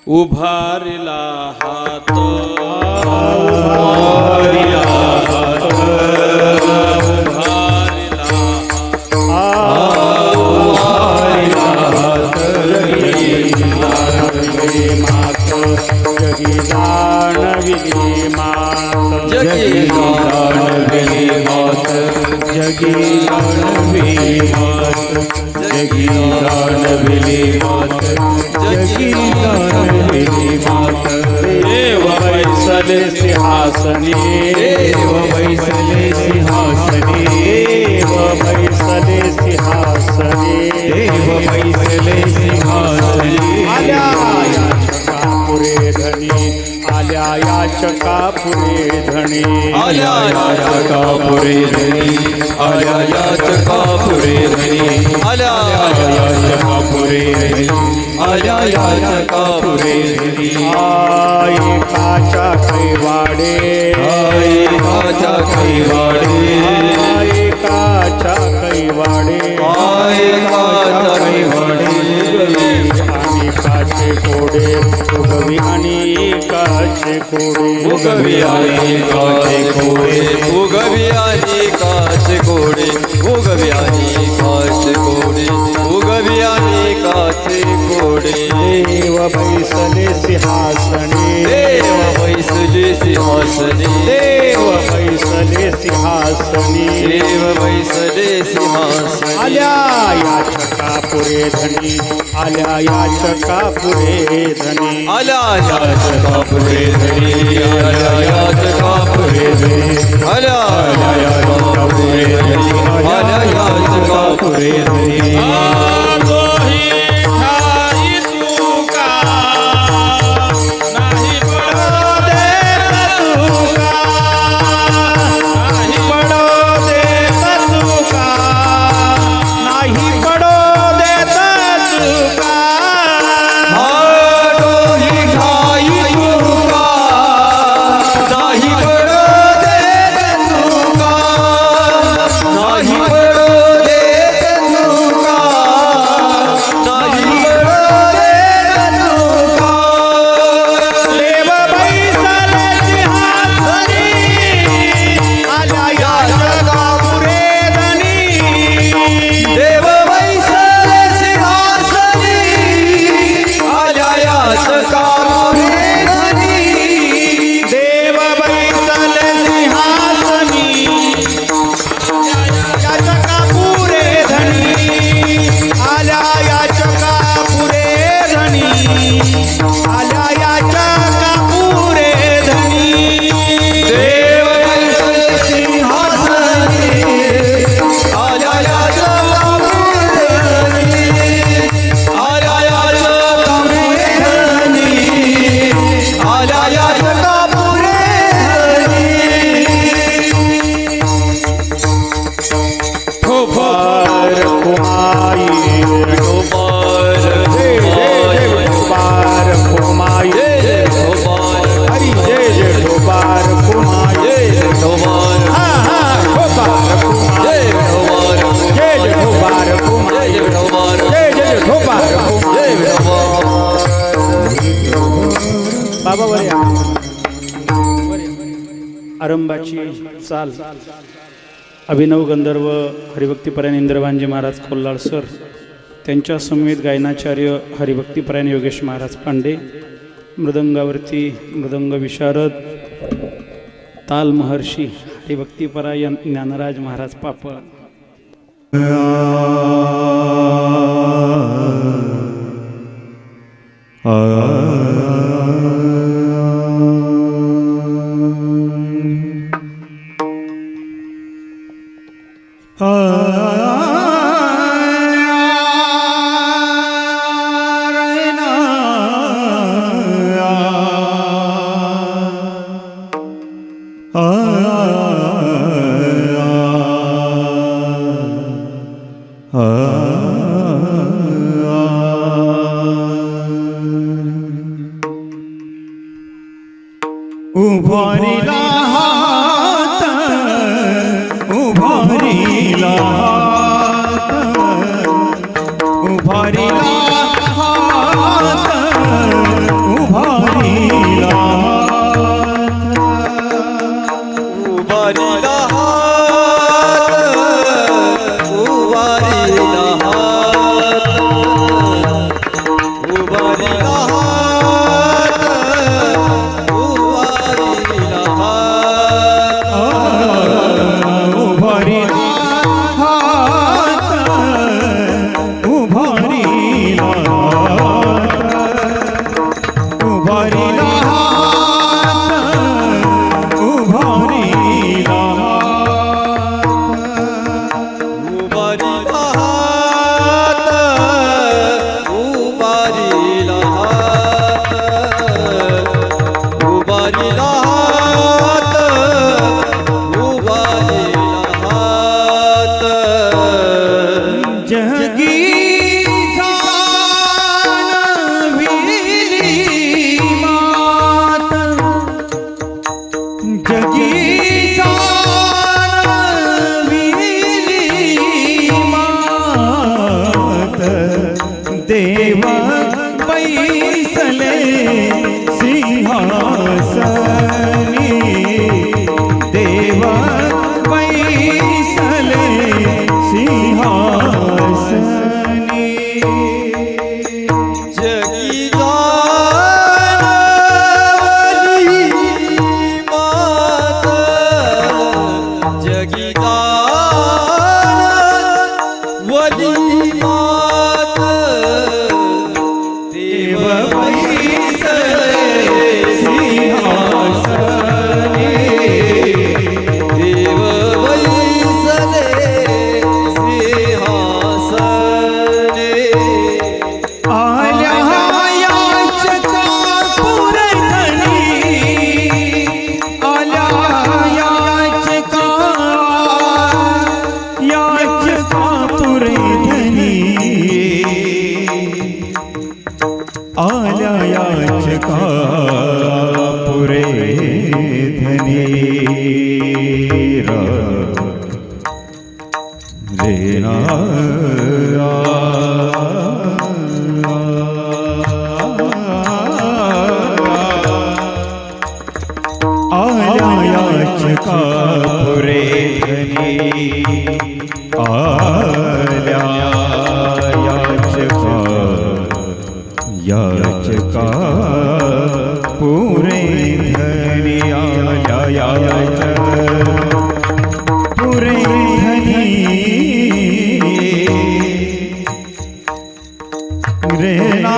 उभारला हात उभारिला हात जगी जाणविली मात जगी जाणविली मात जगी जाणविली मात जगी जाणविली मात जगी जाणविली मात देव बैसले सिंहासनी देव बैसले सिंहासनी देव बैसले सिंहासनी देव बैसले सिंहासनी आल्या पुरे धनी आल्या याचका पुरे धनी आल्या याचका पुरे धनी आल्या याचका पुरे धनी आल्या याचका पुरे धनी आल्या याचका पुरे धनी आई काचा कैवाडे आई काचा कैवाडे आई काचा कैवाडे आई काचा कैवाडे काचे कोडे उगवी आणि काचे कोडे उगवी आणि काचे कोडे उगवी आणि काचे कोडे उगवी आणि काचे कोडे उगवी आणि काचे कोडे देव बैसले सिंहासनी देव बैसले सिंहासनी देव बैसले सिंहासनी देव बैसले सिंहासनी आल्या याचका पुरे धनी आल्या याचका पुरे धनी आल्या याचका पुरे धनी आल्या याचका पुरे धनी आल्या याचका पुरे धनी आल्या याचका पुरे धनी आरंभाची चाल अभिनव गंधर्व हरिभक्तीपरायण इंद्रभानजी महाराज कोल्हाळ सर त्यांच्या समवेत गायनाचार्य हरिभक्तीपरायण योगेश महाराज पांडे मृदंगावरती मृदंग विशारद ताल महर्षी हरिभक्तीपरायण ज्ञानराज महाराज पापळ उभारिला हात उभारिला हात उभारिला हात बैसले सिंहासनी देव बैसले सिंहासनी जगी दानवली मात जगी दानवली मात देव बैसले सिंहासनी देव बैसले सिंहासने आल्या याचका पुरधनी आल्या याचका पुरधनी आल्या याचका पुरधनी रेना आल्या याचका पुरधनी आल्या याचका पुरधनी आल्या याचका पुरधनी रेना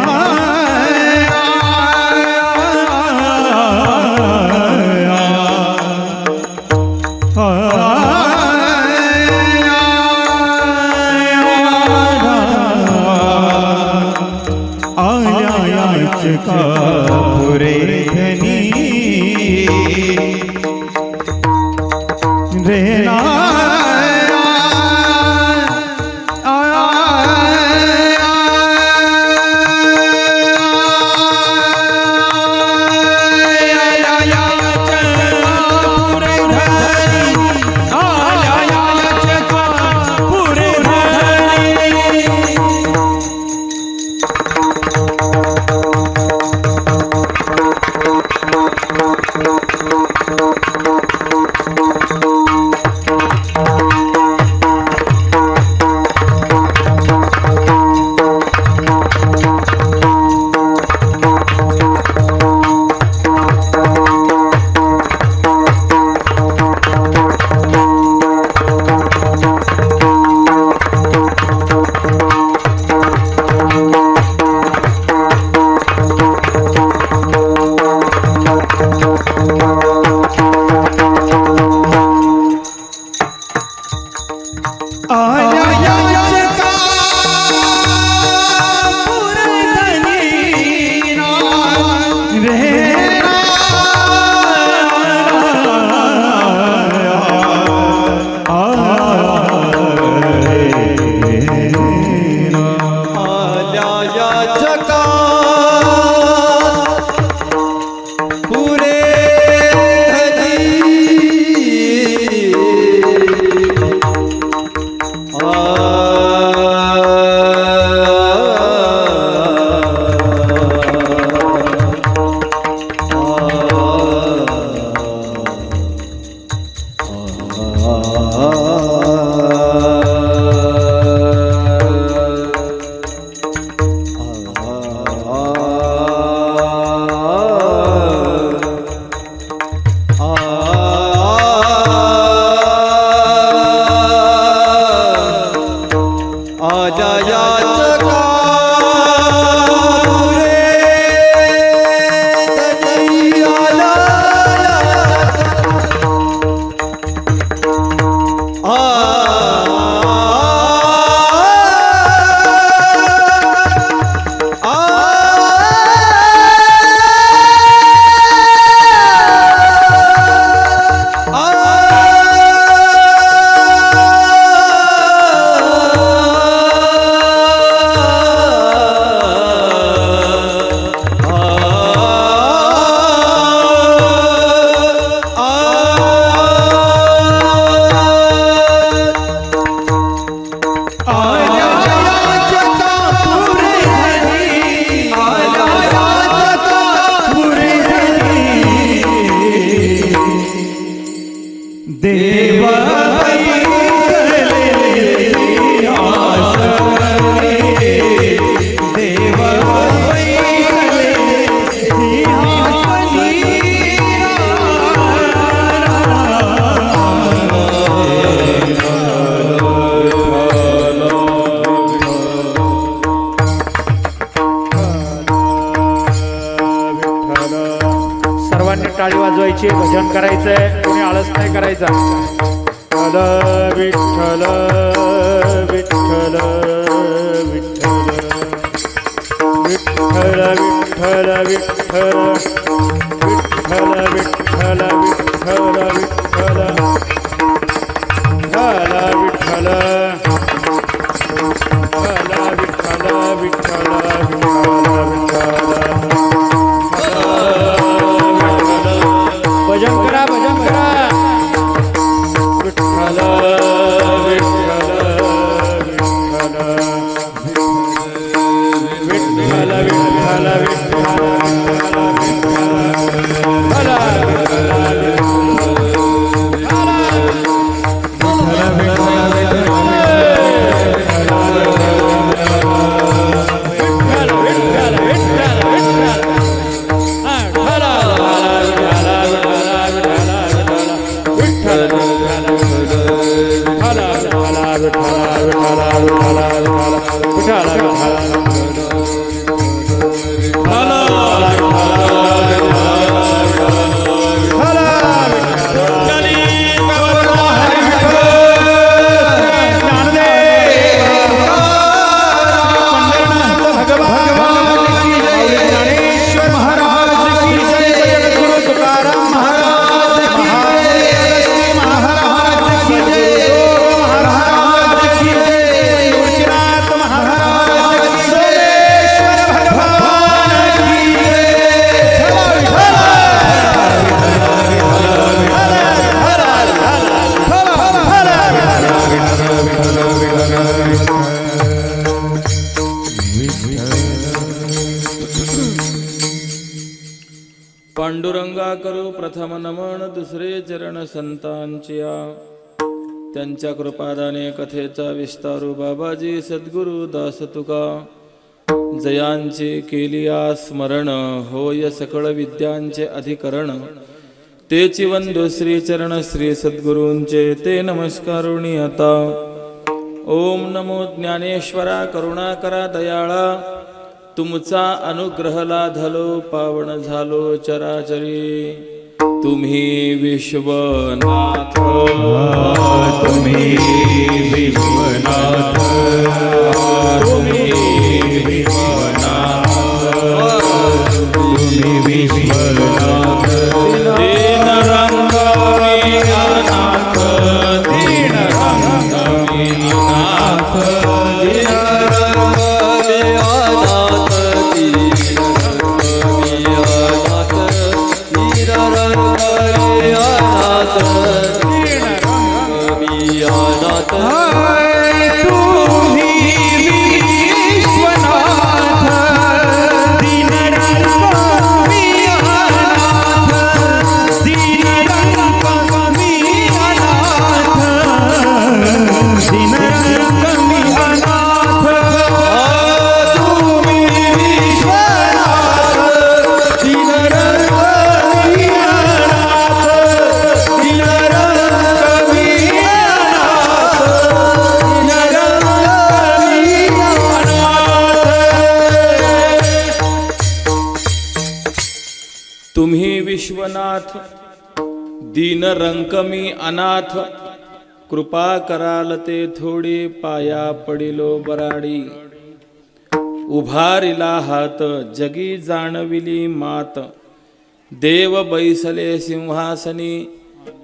आल्या याचका पुरधनी रेना टाळी वाजवायची, भजन करायचंय, कोणी आळस नाही करायचा. विठ्ठल विठ्ठल विठ्ठल विठ्ठल विठ्ठल विठ्ठल विठ्ठल विठ्ठल विठ्ठल विठ्ठल विठ्ठल विठ्ठल विठ्ठल भजन करा, भजन करा. विठ्ठल विठ्ठल विठ्ठल विठ्ठल पांडुरंगा करू प्रथम नमन, दुसरे चरण संतांचिया. त्यांच्या कृपादाने कथेचा विस्तारू बाबाजी सद्गुरु दास तुका. जयांचे केलिया स्मरण, होय सकळ विद्यांचे अधिकरण. तेची वंदू श्री चरण श्री सद्गुरूंचे, ते नमस्कारुणी आता. ओम नमो ज्ञानेश्वरा करुणाकरा दयाळा. तुमचा अनुग्रह लाधलो पावन झालो चराचरी. तुम्ही विश्वनाथ, तुम्ही विश्वनाथ, तुम्ही विश्वनाथ, तुम्ही विश्वनाथ. दीन रंग मीनाथ, दीन रंग मीनाथ, दीन रंग मीनाथ, दीन रंग मीनाथ, दीन रंग मीनाथ. तुम्ही विश्वनाथ, दीन रंग मीनाथ, दीन रंग मीनाथ, दीन रंग मीनाथ. तुम्ही विश्वनाथ, दीन रंग मीनाथ, दीन रंग मीनाथ, दीन रंग मीनाथ. तुम्ही विश्वनाथ, दीन रंकमी अनाथ. कृपा कराल ते थोडी, पाया पडिलो बराडी. उभारिला हात, जगी जाणविली मात. देव बैसले सिंहासनी,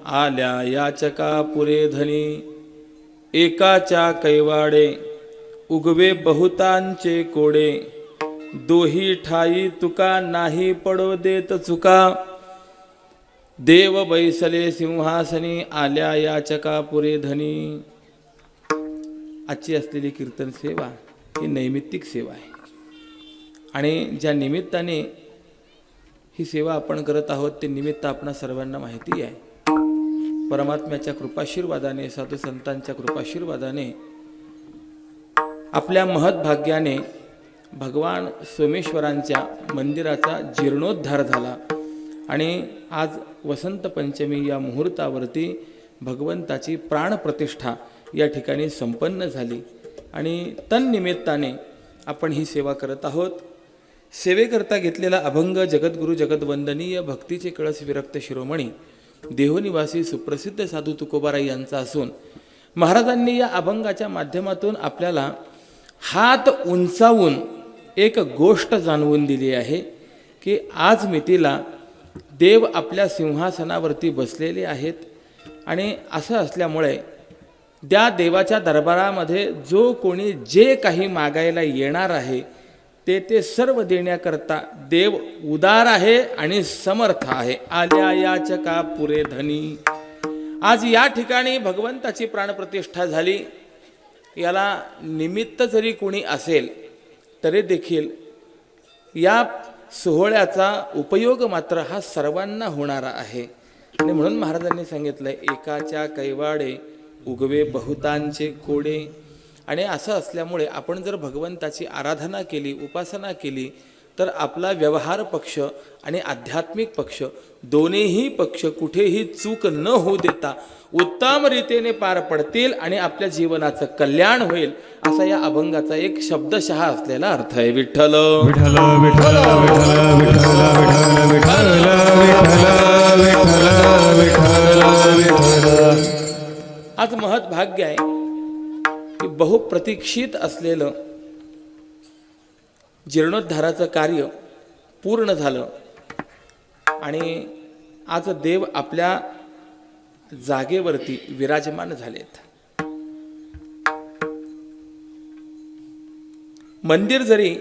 आल्या याचका पुरे धनी. एकाच्या कैवाडे, उगवे बहुतांचे कोडे. दोही ठाई तुका, नाही पडो देत चुका. देव बैसले सिंहासनी, आल्या याचका पुरे धनी. आजची असलेली कीर्तन सेवा ही नैमित्तिक सेवा आहे. आणि ज्या निमित्ताने ही सेवा आपण करत आहोत ते निमित्त आपणा सर्वांना माहिती आहे. परमात्म्याच्या कृपाशीर्वादाने, साधू संतांच्या कृपाशीर्वादाने, आपल्या महत्भाग्याने भगवान सोमेश्वरांच्या मंदिराचा जीर्णोद्धार झाला. आणि आज वसंत पंचमी या मुहूर्तावरती भगवंताची प्राणप्रतिष्ठा या ठिकाणी संपन्न झाली. आणि तन्निमित्ताने आपण ही सेवा करत आहोत. सेवेकरता घेतलेला अभंग जगद्गुरु जगदवंदनीय भक्तीचे कळस विरक्त शिरोमणी देहोनिवासी सुप्रसिद्ध साधू तुकोबाराय यांचा असून महाराजांनी या अभंगाच्या माध्यमातून आपल्याला हात उंचावून एक गोष्ट जाणवून दिली आहे की आज मितीला देव आपल्या सिंहासनावरती बसलेले आहेत आणि असं असल्यामुळे त्या देवाच्या दरबारामध्ये जो कोणी जे काही मागायला येणार आहे ते सर्व देण्याकरता देव उदार आहे आणि समर्थ आहे. आल्या याचका पुरे धनी. आज या ठिकाणी भगवंताची प्राणप्रतिष्ठा झाली. याला निमित्त जरी कोणी असेल तरी देखील या सोहळ्याचा उपयोग मात्र हा सर्वांना होणारा आहे. आणि म्हणून महाराजांनी सांगितलंय एकाच्या कैवाडे उगवे बहुतांचे कोडे. आणि असं असल्यामुळे आपण जर भगवंताची आराधना केली, उपासना केली तर आपला व्यवहार पक्ष आणि आध्यात्मिक पक्ष दोन्हीही पक्ष कुठेही चूक न होऊ देता उत्तम रीतीने पार पडतील आणि आपल्या जीवनाचं कल्याण होईल असा या अभंगाचा एक शब्दशः असलेला अर्थ आहे. विठ्ठल विठ्ठल विठ्ठल विठ्ठल विठ्ठल विठ्ठल विठ्ठल विठ्ठल. आज महत् भाग्य आहे की बहुप्रतीक्षित असलेलं जीर्णोद्धाराचं कार्य पूर्ण झालं आणि आज देव आपल्या जागेवरती विराजमान झालेत. मंदिर जरी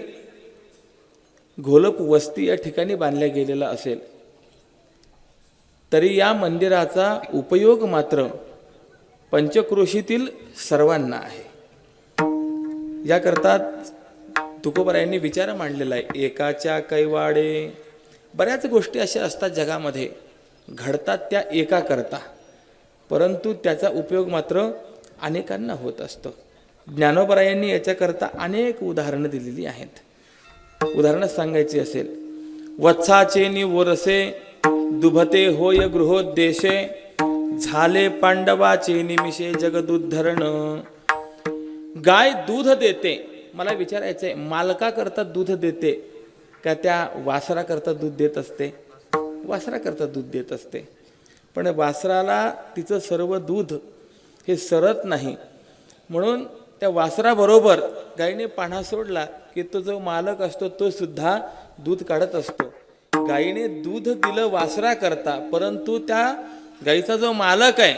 घोलप वस्ती या ठिकाणी बांधल्या गेलेला असेल तरी या मंदिराचा उपयोग मात्र पंचक्रोशीतील सर्वांना आहे. याकरता तुकोबारायांनी विचार मांडलेला आहे. एकाच्या कैवाडे. बऱ्याच गोष्टी अशा असतात जगामध्ये घडतात त्या एका करता, परंतु त्याचा उपयोग मात्र अनेकांना होत असतो. ज्ञानोबरायांनी याच्याकरता अनेक उदाहरणं दिलेली आहेत. उदाहरणं सांगायची असेल, वत्साचे नि वरसे दुभते होय गृहोद्देशे झाले पांडवाचे निमिषे जगदुद्धरण. गाय दूध देते. मला विचारायचंय, मालका करता दूध देते का त्या वासरा करता दूध देत असते? वासरा करता दूध देत असते. पण वासराला तिचं सर्व दूध हे सरत नाही, म्हणून त्या वासराबरोबर गायीने पाणा सोडला की तो जो मालक असतो तो सुद्धा दूध काढत असतो. गायीने दूध दिलं वासरा करता, परंतु त्या गायीचा जो मालक आहे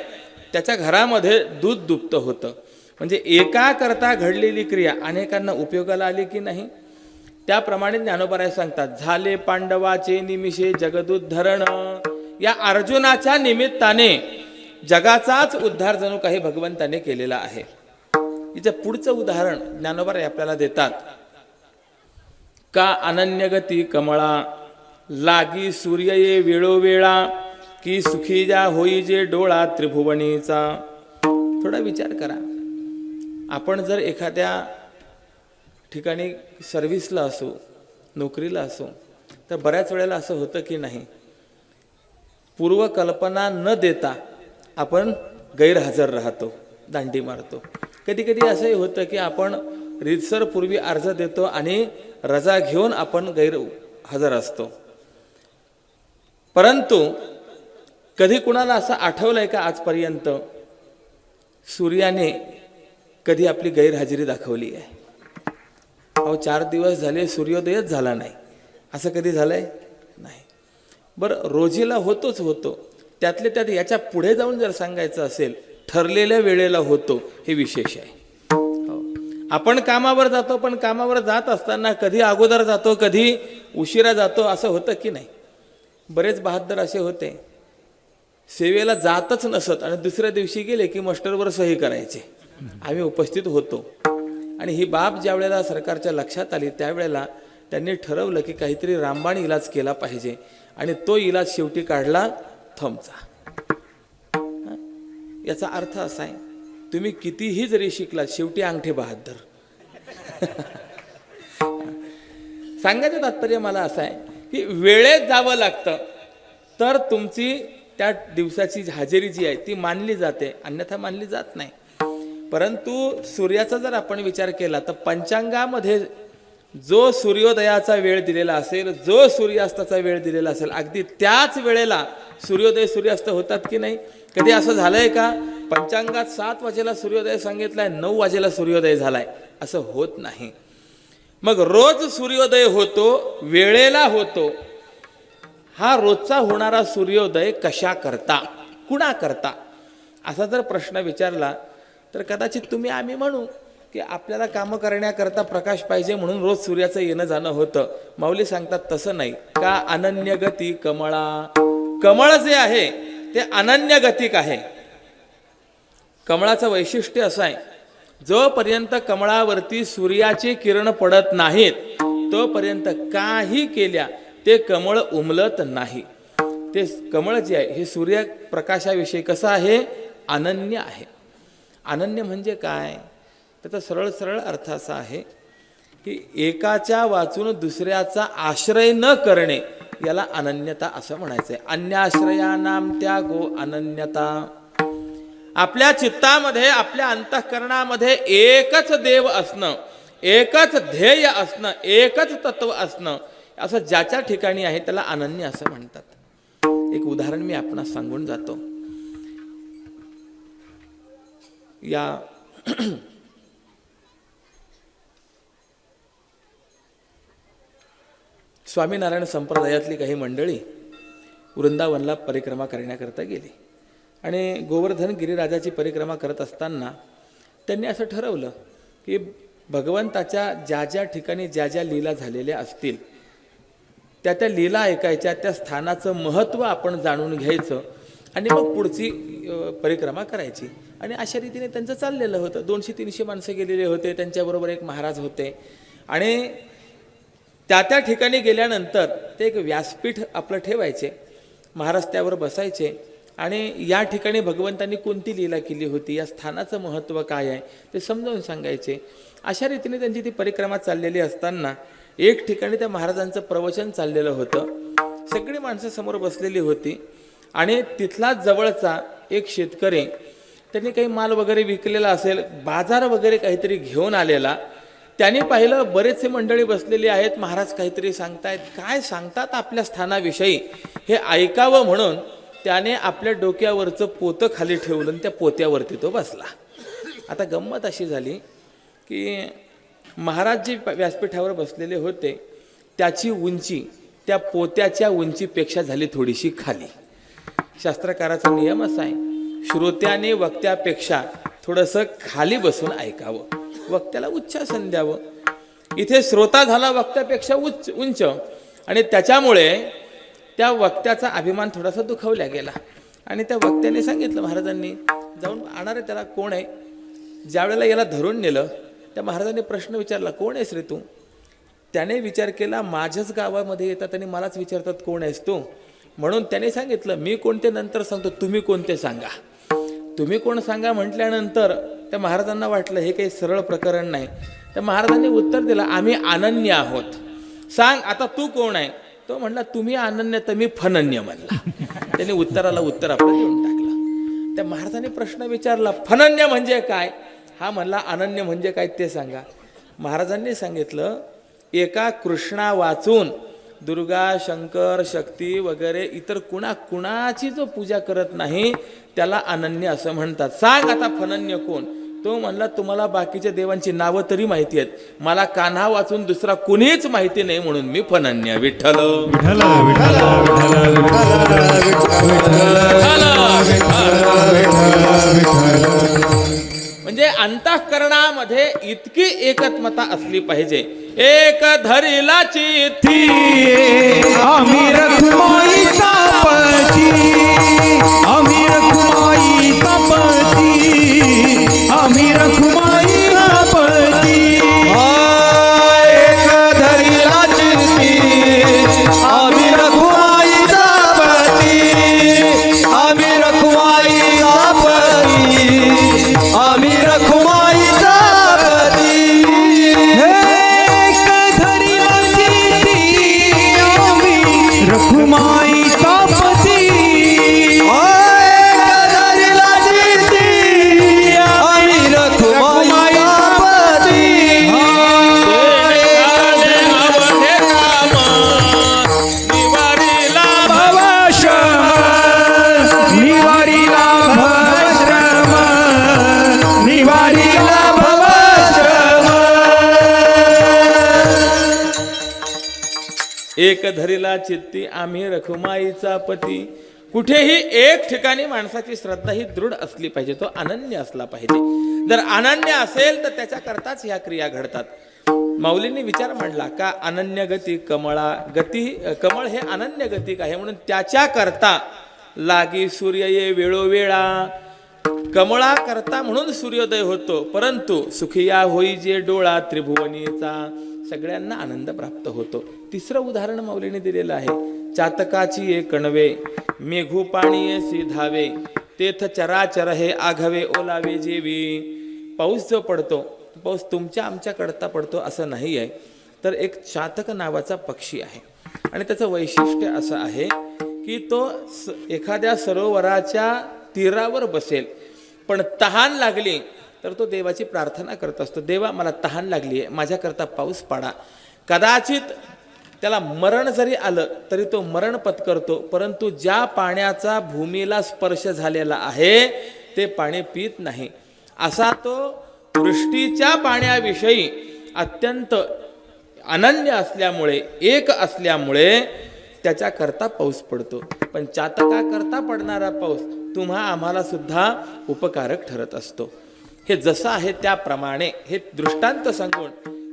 त्याच्या घरामध्ये दूध दुभतं होतं. म्हणजे एका करता घडलेली क्रिया अनेकांना उपयोगाला आली की नाही. त्याप्रमाणे ज्ञानोबराय सांगतात, झाले पांडवाचे निमिषे जगदुद्धरण. या अर्जुनाच्या निमित्ताने जगाचाच उद्धार जणू काही भगवंताने केलेला आहे. हिचं पुढचं उदाहरण ज्ञानोबराय आपल्याला देतात. का अनन्यगती कमळा लागी सूर्य ये वेळोवेळा की सुखी जा होई जे डोळा त्रिभुवनीचा. थोडा विचार करा. आपण जर एखाद्या ठिकाणी सर्व्हिसला असो, नोकरीला असो, तर बऱ्याच वेळेला असं होतं की नाही, पूर्वकल्पना न देता आपण गैरहजर राहतो, दांडी मारतो. कधी कधी असंही होतं की आपण रीतसर पूर्वी अर्ज देतो आणि रजा घेऊन आपण गैरहजर असतो. परंतु कधी कुणाला असं आठवलंय का आजपर्यंत सूर्याने कधी आपली गैरहजेरी दाखवली आहे? अहो 4 दिवस झाले सूर्योदयच झाला नाही, असं कधी झालंय? नाही. बरं, रोजीला होतोच होतो. त्यातले त्यात याच्या पुढे जाऊन जर सांगायचं असेल, ठरलेल्या वेळेला होतो, हे विशेष आहे. आपण कामावर जातो, पण कामावर जात असताना कधी अगोदर जातो, कधी उशिरा जातो, असं होतं की नाही? बरेच बहादर असे होते, सेवेला जातच नसत आणि दुसऱ्या दिवशी गेले की मास्टरवर सही करायचे. आम्ही उपस्थित होतो. आणि ही बाब ज्या वेळेला सरकारच्या लक्षात आली त्यावेळेला त्यांनी ठरवलं की काहीतरी रामबाण इलाज केला पाहिजे आणि तो इलाज शेवटी काढला थंबचा. याचा अर्थ असा आहे, तुम्ही कितीही जरी शिकलात शेवटी अंगठे बहादर. सांगायचं तात्पर्य मला असं आहे की वेळेत जावं लागतं तर तुमची त्या दिवसाची हजेरी जी आहे ती मानली जाते, अन्यथा मानली जात नाही. परंतु सूर्याचा जर आपण विचार केला तर पंचांगामध्ये जो सूर्योदयाचा वेळ दिलेला असेल, जो सूर्यास्ताचा वेळ दिलेला असेल, अगदी त्याच वेळेला सूर्योदय सूर्यास्त होतात की नाही? कधी असं झालंय का पंचांगात 7 वाजेला सूर्योदय सांगितलाय, 9 वाजेला सूर्योदय झालाय? असं होत नाही. मग रोज सूर्योदय होतो, वेळेला होतो. हा रोजचा होणारा सूर्योदय कशा करता, कुणा करता, असा जर प्रश्न विचारला तर कदाचित तुम्ही आम्ही म्हणू की आपल्याला कामं करण्याकरता प्रकाश पाहिजे म्हणून रोज सूर्याचं येणं जाणं होतं. माऊली सांगतात तसं नाही. का अनन्य गती कमळा, कमळ जे आहे ते अनन्य गतिक आहे. कमळाचं वैशिष्ट्य असं आहे, जोपर्यंत कमळावरती सूर्याची किरण पडत नाहीत तोपर्यंत काही केल्या ते कमळ उमलत नाही. ते कमळ जे आहे हे सूर्यप्रकाशाविषयी कसं आहे? अनन्य आहे. अनन्य म्हणजे काय? त्याचा सरळ सरळ अर्थ असा आहे की एकाच्या वाचून दुसऱ्याचा आश्रय न करणे याला अनन्यता असं म्हणायचं आहे. अन्याश्रयानाम त्यागो अनन्यता. आपल्या चित्तामध्ये, आपल्या अंतःकरणामध्ये एकच देव असणं, एकच ध्येय असणं, एकच तत्व असणं, असं ज्याच्या ठिकाणी आहे त्याला अनन्य असं म्हणतात. एक उदाहरण मी आपणास सांगून जातो. या स्वामीनारायण संप्रदायातली काही मंडळी वृंदावनला परिक्रमा करण्याकरता गेली आणि गोवर्धन गिरिराजाची परिक्रमा करत असताना त्यांनी असं ठरवलं की भगवंताच्या ज्या ज्या ठिकाणी ज्या ज्या लीला झालेल्या असतील त्या त्या लीला ऐकायच्या, त्या स्थानाचं महत्त्व आपण जाणून घ्यायचं आणि मग पुढची परिक्रमा करायची. आणि अशा रीतीने त्यांचं चाललेलं होतं. 200-300 माणसं गेलेले होते, त्यांच्याबरोबर एक महाराज होते. आणि त्या त्या ठिकाणी गेल्यानंतर ते एक व्यासपीठ आपलं ठेवायचे, महाराज त्यावर बसायचे आणि या ठिकाणी भगवंतांनी कोणती लीला केली होती, या स्थानाचं महत्त्व काय आहे ते समजावून सांगायचे. अशा रीतीने त्यांची ती परिक्रमा चाललेली असताना एक ठिकाणी त्या महाराजांचं प्रवचन चाललेलं होतं. सगळी माणसं समोर बसलेली होती आणि तिथला जवळचा एक शेतकरी, त्यांनी काही माल वगैरे विकलेला असेल, बाजार वगैरे काहीतरी घेऊन आलेला. त्यांनी पाहिलं बरेचसे मंडळी बसलेली आहेत, महाराज काहीतरी सांगतायत, काय सांगतात आपल्या स्थानाविषयी हे ऐकावं म्हणून त्याने आपल्या डोक्यावरचं पोतं खाली ठेवलं आणि त्या पोत्यावरती तो बसला. आता गंमत अशी झाली की महाराज जे व्यासपीठावर बसलेले होते त्याची उंची त्या पोत्याच्या उंचीपेक्षा झाली थोडीशी खाली. शास्त्रकाराचा नियम असा आहे, श्रोत्याने वक्त्यापेक्षा थोडंसं खाली बसून ऐकावं, वक्त्याला उच्चासन द्यावं. इथे श्रोता झाला वक्त्यापेक्षा उंच आणि त्याच्यामुळे त्या वक्त्याचा अभिमान थोडासा दुखावला गेला. आणि त्या वक्त्याने सांगितलं, महाराजांनी जाऊन आणणारे त्याला कोण आहे. ज्या वेळेला याला धरून नेलं त्या महाराजांनी प्रश्न विचारला, कोण आहेस रे तू? त्याने विचार केला, माझ्याच गावामध्ये येतात आणि मलाच विचारतात कोण आहेस तू. म्हणून त्याने सांगितलं, मी कोणते नंतर सांगतो, तुम्ही कोणते सांगा. तुम्ही कोण सांगा म्हटल्यानंतर त्या महाराजांना वाटलं हे काही सरळ प्रकरण नाही. त्या महाराजांनी उत्तर दिलं, आम्ही अनन्य आहोत, सांग आता तू कोण आहे. तो म्हणला, तुम्ही अनन्य तर मी फनन्य म्हणला. त्याने उत्तराला उत्तर आपलं देऊन टाकलं. त्या महाराजांनी प्रश्न विचारला, फनन्य म्हणजे काय? हा म्हणला, अनन्य म्हणजे काय ते सांगा. महाराजांनी सांगितलं, एका कृष्णा वाचून दुर्गा, शंकर, शक्ती वगैरे इतर कुणाची जो पूजा करत नाही त्याला अनन्य असं म्हणतात. सांग आता फनन्य कोण? तो म्हणला, तुम्हाला बाकीच्या देवांची नावं तरी माहिती आहेत, मला कान्हा वाचून दुसरा कुणीच माहिती नाही म्हणून मी फनन्य. विठ्ठल विठ्ठल विठ्ठल म्हणजे अंतःकरणामध्ये इतकी एकत्मता असली पाहिजे. एक धरिला चित्ती आम्ही रखुमाईचा पती, आम्ही रखुमाईचा पती, आम्ही रखुमाईचा पती. एक धरिला चित्ती आम्ही रखुमाईचा पती, आम्ही रखुमाईचा पती, आम्ही रखुमाईचा पती. रखुमाई कापती धरिला चित्ती आम्ही रखुमाई कापती, एक धरिला चित्ती आम्ही रखुमाईचा पती. कुठेही एक ठिकाणी माणसाची श्रद्धा ही दृढ असली पाहिजे, तो अनन्य असला पाहिजे. जर अनन्य असेल तर त्याच्याकरताच ह्या क्रिया घडतात. माऊलींनी विचार मांडला का अनन्य गती कमळा गती, कमळ हे अनन्य गतिक आहे म्हणून त्याच्या करता लागी सूर्य ये वेळोवेळा. कमळा करता म्हणून सूर्योदय होतो, परंतु सुखिया होई जे डोळा त्रिभुवनीचा, सगळ्यांना आनंद प्राप्त होतो. तिसरं उदाहरण माऊलीने दिलेलं आहे. चातकाची ये कणवे मेघू पाणी धावे, तेथ चराचर हे आघवे ओलावे जेवी. पाऊस जो पडतो, पाऊस तुमच्या आमच्या कडता पडतो असं नाही आहे, तर एक चातक नावाचा पक्षी आहे आणि त्याचं वैशिष्ट्य असं आहे की तो एखाद्या सरोवराच्या तीरावर बसेल, पण तहान लागली तर तो देवाची प्रार्थना करत असतो. देवा मला तहान लागली आहे, माझ्याकरता पाऊस पाडा. कदाचित त्याला मरण जरी आलं तरी तो मरण पत्करतो, परंतु ज्या पाण्याचा भूमीला स्पर्श झालेला आहे ते पाणी पित नाही. असा तो वृष्टीच्या पाण्याविषयी अत्यंत अनन्य असल्यामुळे, एक असल्यामुळे त्याच्याकरता पाऊस पडतो. पण चातकाकरता पडणारा पाऊस तुम्हा आम्हाला सुद्धा उपकारक ठरत असतो. हे जसं आहे त्याप्रमाणे हे दृष्टांत सांगून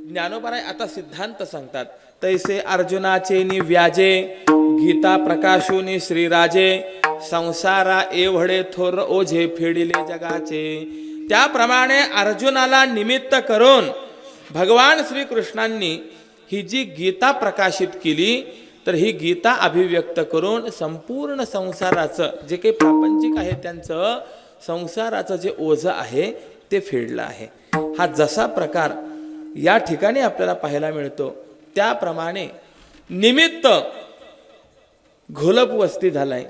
ज्ञानोबाराय आता सिद्धांत सांगतात. तैसे अर्जुनाचे नि व्याजे गीता प्रकाशुनी श्रीराजे, संसारा एवढे थोर ओझे फेडिले जगाचे. त्याप्रमाणे अर्जुनाला निमित्त करून भगवान श्रीकृष्णांनी ही जी गीता प्रकाशित केली, तर ही गीता अभिव्यक्त करून संपूर्ण संसाराचं जे काही प्रापंचिक आहे त्यांचं संसाराचं जे ओझं आहे ते फेडलं आहे. हा जसा प्रकार या ठिकाणी आपल्याला पाहायला मिळतो, त्याप्रमाणे निमित्त घोलप वस्ती झालाय,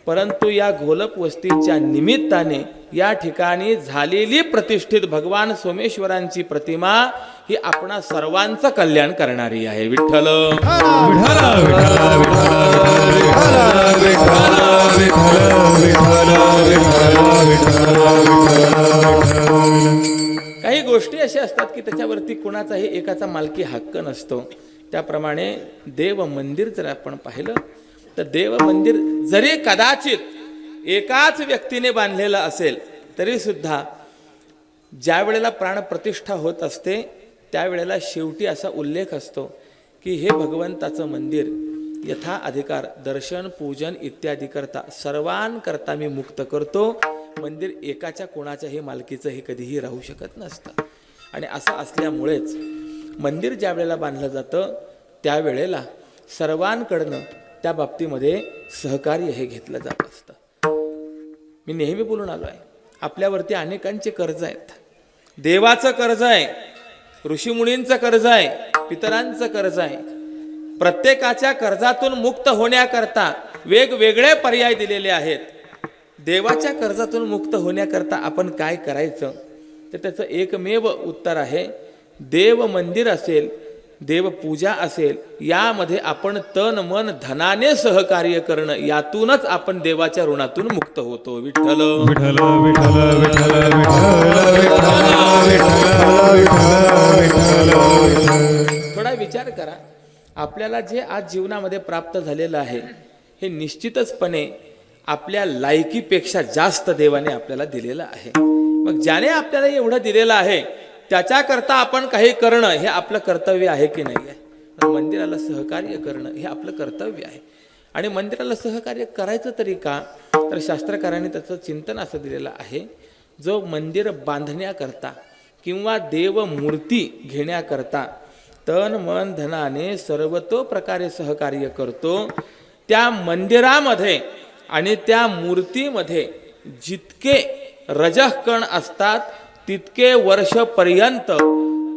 परंतु या घोलप वस्तीच्या निमित्ताने या ठिकाणी झालेली प्रतिष्ठित भगवान सोमेश्वरांची प्रतिमा ही आपणा सर्वांचं कल्याण करणारी आहे. विठ्ठल काही गोष्टी अशा असतात की त्याच्यावरती कुणाचाही एकाचा मालकी हक्क नसतो. त्याप्रमाणे देव मंदिर जर आपण पाहिलं तर देव मंदिर जरी कदाचित एकाच व्यक्तीने बांधलेलं असेल तरी सुद्धा ज्या वेळेला प्राणप्रतिष्ठा होत असते त्यावेळेला शेवटी असा उल्लेख असतो की हे भगवंताचं मंदिर यथा अधिकार दर्शन पूजन इत्यादी करता सर्वांकरता मी मुक्त करतो. मंदिर एकाच्या कोणाच्याही मालकीचं हे कधीही राहू शकत नसतं. आणि असं असल्यामुळेच मंदिर ज्या वेळेला बांधलं जातं त्यावेळेला सर्वांकडनं त्या बाबतीमध्ये सहकार्य हे घेतलं जात असतं. मी नेहमी बोलून आलो आहे, आपल्यावरती अनेकांचे कर्ज आहेत. देवाचं कर्ज आहे, ऋषीमुनींचं कर्ज आहे, पितरांचं कर्ज आहे. प्रत्येकाच्या कर्जातून मुक्त होण्याकरता वेगवेगळे पर्याय दिलेले आहेत. देवाच्या कर्जातून मुक्त होण्याकरता आपण काय करायचं तर त्याचं एकमेव उत्तर आहे, देव मंदिर असेल, देवपूजा असेल, यामध्ये आपण तन मन धनाने सहकार्य करणं, यातूनच आपण देवाच्या ऋणातून मुक्त होतो. विठ्ठल विठ्ठल विठ्ठल विठ्ठल. थोडा विचार करा, आपल्याला जे आज जीवनामध्ये प्राप्त झालेलं आहे हे निश्चितचपणे आपल्या लायकीपेक्षा जास्त देवाने आपल्याला दिलेलं आहे. मग ज्याने आपल्याला एवढं दिलेलं आहे त्याच्याकरता आपण काही करणं हे आपलं कर्तव्य आहे की नाही आहे. मंदिराला सहकार्य करणं हे आपलं कर्तव्य आहे. आणि मंदिराला सहकार्य करायचं तरी का, तर शास्त्रकारांनी त्याचं चिंतन असं दिलेलं आहे, जो मंदिर बांधण्याकरता किंवा देवमूर्ती घेण्याकरता तन मन धनाने सर्वतो प्रकारे सहकार्य करतो, त्या मंदिरामध्ये आणि त्या मूर्तीमध्ये जितके रजःकण असतात तितके वर्षपर्यंत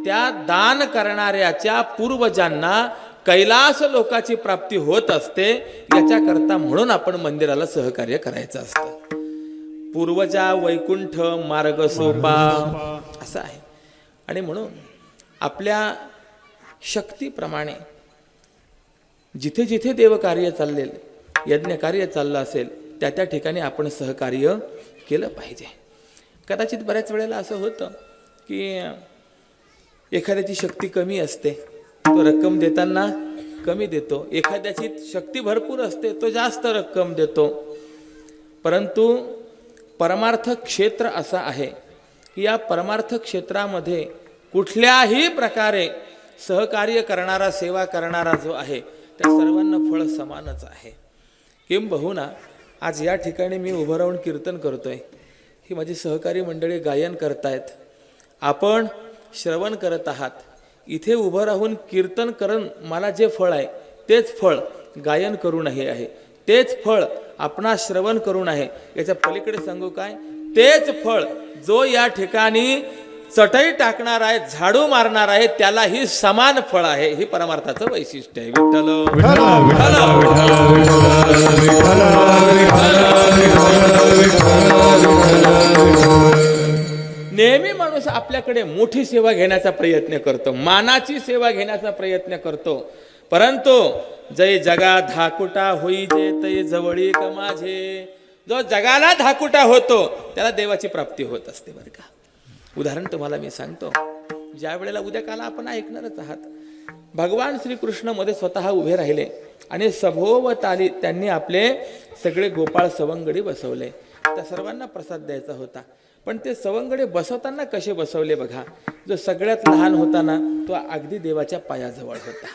त्या दान करणाऱ्याच्या पूर्वजांना कैलास लोकाची प्राप्ती होत असते. याच्याकरता म्हणून आपण मंदिराला सहकार्य करायचं असतं. पूर्वजा वैकुंठ मार्ग सोपा असं आहे. आणि म्हणून आपल्या शक्तीप्रमाणे जिथे जिथे देवकार्य चाललेलं, यज्ञकार्य चाललं असेल त्या त्या ठिकाणी आपण सहकार्य केलं पाहिजे. कदाचित बऱ्याच वेळेला असं होतं की एखाद्याची शक्ती कमी असते, तो रक्कम देताना कमी देतो, एखाद्याची शक्ती भरपूर असते तो जास्त रक्कम देतो. परंतु परमार्थ क्षेत्र असं आहे की या परमार्थ क्षेत्रामध्ये कुठल्याही प्रकारे सहकार्य करणारा, सेवा करणारा जो आहे त्या सर्वांना फळ समानच आहे. किंबहुना आज या ठिकाणी मी उभं राहून कीर्तन करतोय, ही माझी सहकारी मंडळी गायन करतायत, आपण श्रवण करत आहात. इथे उभं राहून कीर्तन करून मला जे फळ आहे तेच फळ गायन करूनही आहे, तेच फळ आपणा श्रवण करून आहे. याच्या पलीकडे सांगू काय, तेच फळ जो या ठिकाणी चटई टाकणार आहे, झाडू मारणार आहे, त्यालाही समान फळ आहे. हे परमार्थाचं वैशिष्ट्य आहे. नेहमी माणूस आपल्याकडे मोठी सेवा घेण्याचा प्रयत्न करतो, मानाची सेवा घेण्याचा प्रयत्न करतो. परंतु जय जगा धाकुटा होई जे तय जवळी का माझे, जो जगाला धाकुटा होतो त्याला देवाची प्राप्ती होत असते बरं का. उदाहरण तुम्हाला मी सांगतो. ज्या वेळेला उद्या काला आपण ऐकणारच आहात, भगवान श्रीकृष्ण मध्ये स्वतः उभे राहिले आणि सभोवताली त्यांनी आपले सगळे गोपाळ सवंगडी बसवले. त्या सर्वांना प्रसाद द्यायचा होता. पण ते सवंगडी बसवताना कसे बसवले बघा. जो सगळ्यात लहान होता ना तो अगदी देवाच्या पायाजवळ होता,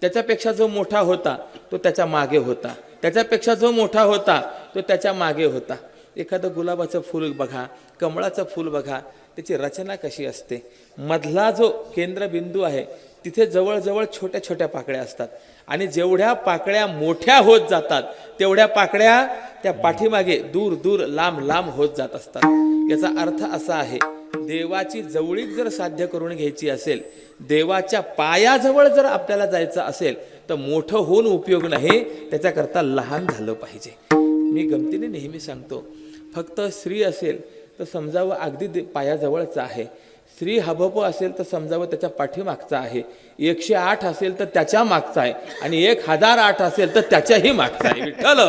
त्याच्यापेक्षा जो मोठा होता तो त्याच्या मागे होता, त्याच्यापेक्षा जो मोठा होता तो त्याच्या मागे होता. एखादं गुलाबाचं फूल बघा, कमळाचं फूल बघा, त्याची रचना कशी असते. मधला जो केंद्रबिंदू आहे तिथे जवळजवळ छोट्या छोट्या पाकळ्या असतात आणि जेवढ्या पाकळ्या मोठ्या होत जातात तेवढ्या पाकळ्या त्या पाठीमागे दूर दूर लांब लांब होत जात असतात. याचा अर्थ असा आहे, देवाची जवळीक जर साध्य करून घ्यायची असेल, देवाच्या पायाजवळ जर आपल्याला जायचं असेल तर मोठं होऊन उपयोग नाही, त्याच्याकरता लहान झालं पाहिजे. मी गमतीने नेहमी सांगतो, फक्त स्त्री असेल तर समजावं अगदी पायाजवळचं आहे, स्त्री हबप असेल तर समजावं त्याच्या पाठीमागचा आहे, 108 असेल तर त्याच्या मागचा आहे आणि 1008 असेल तर त्याच्याही मागचा आहे. विठ्ठल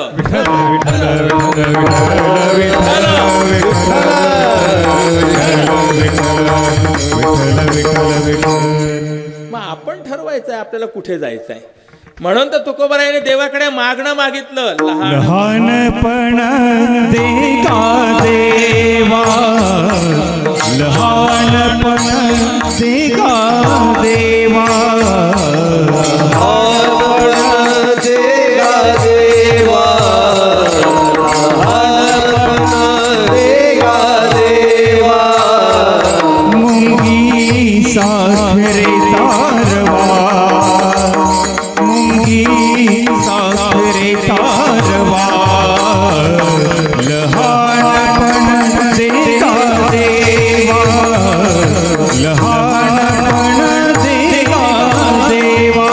मग आपण ठरवायचं आहे आपल्याला कुठे जायचं आहे. म्हणून तर तुकोबारायाने देवाकडे मागणं मागितलं, लहानपण देगा देवा, लहानपण देगा देवा, मुंगी साखरे तारवा, मुंगी साखरे तारवा, लहानपण देगा देवा, लहानपण देगा देवा,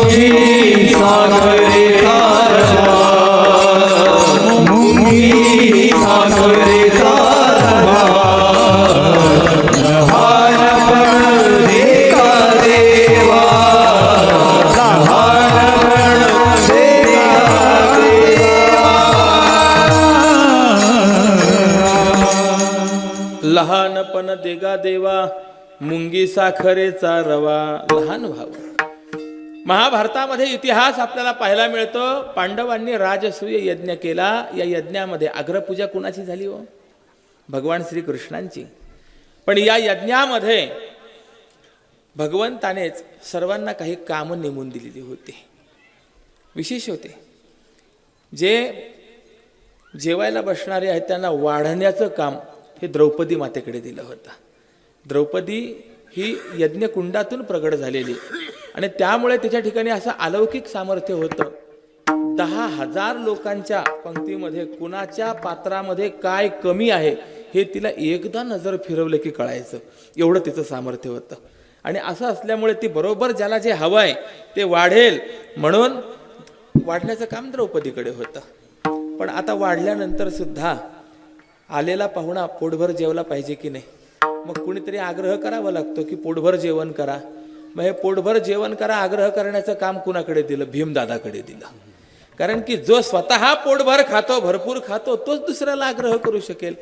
मुंगी साखरे तारवा, मुंगी साखरे तारवा, लहानपण देगा देवा, लहानपण देगा देवा, मुंगी साखरेचा रवा. लहान भाव. महाभारतामध्ये इतिहास आपल्याला पाहायला मिळतो, पांडवांनी राजसूय यज्ञ केला. या यज्ञामध्ये अग्रपूजा कुणाची झाली हो? भगवान श्रीकृष्णांची. पण या यज्ञामध्ये भगवंतानेच सर्वांना काही कामं नेमून दिलेली होती, विशेष होते. जे जेवायला बसणारे आहेत त्यांना वाढण्याचं काम हे द्रौपदी मातेकडे दिलं होतं. द्रौपदी ही यज्ञकुंडातून प्रगट झालेली आणि त्यामुळे तिच्या ठिकाणी असं अलौकिक सामर्थ्य होतं. 10,000 लोकांच्या पंक्तीमध्ये कुणाच्या पात्रामध्ये काय कमी आहे हे तिला एकदा नजर फिरवलं की कळायचं, एवढं तिचं सामर्थ्य होतं. आणि असं असल्यामुळे ती बरोबर ज्याला जे हवं आहे ते वाढेल म्हणून वाढण्याचं काम द्रौपदीकडे होतं. पण आता वाढल्यानंतर सुद्धा आलेला पाहुणा पोटभर जेवला पाहिजे की नाही, मग कुणीतरी आग्रह करावा लागतो की पोटभर जेवण करा. मग हे पोटभर जेवण करा आग्रह करण्याचं काम कुणाकडे दिलं? भीमदादाकडे दिलं. कारण की जो स्वतः पोटभर खातो, भरपूर खातो, तोच दुसऱ्याला आग्रह करू शकेल.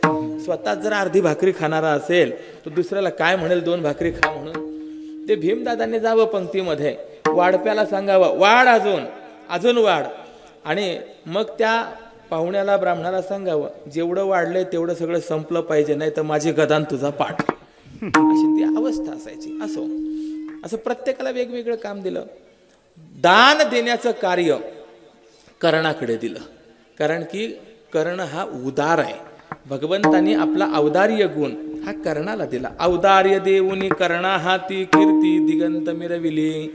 स्वतः जर अर्धी भाकरी खाणारा असेल तो दुसऱ्याला काय म्हणेल 2 भाकरी खा म्हणून? ते भीमदादांनी जावं पंक्तीमध्ये, वाढप्याला सांगावं वाढ, अजून वाढ. आणि मग त्या पाहुण्याला ब्राह्मणाला सांगावं जेवढं वाढलंय तेवढं सगळं संपलं पाहिजे, नाही तर माझी गदान तुझा पाठ. अशी ती अवस्था असायची. असं प्रत्येकाला वेगवेगळं काम दिलं. दान देण्याचं कार्य कर्णाकडे दिलं, कारण की कर्ण हा उदार आहे. भगवंतानी आपला औदार्य गुण हा कर्णाला दिला. औदार्य देऊनी कर्णा हाती कीर्ती दिगंत मिरविली.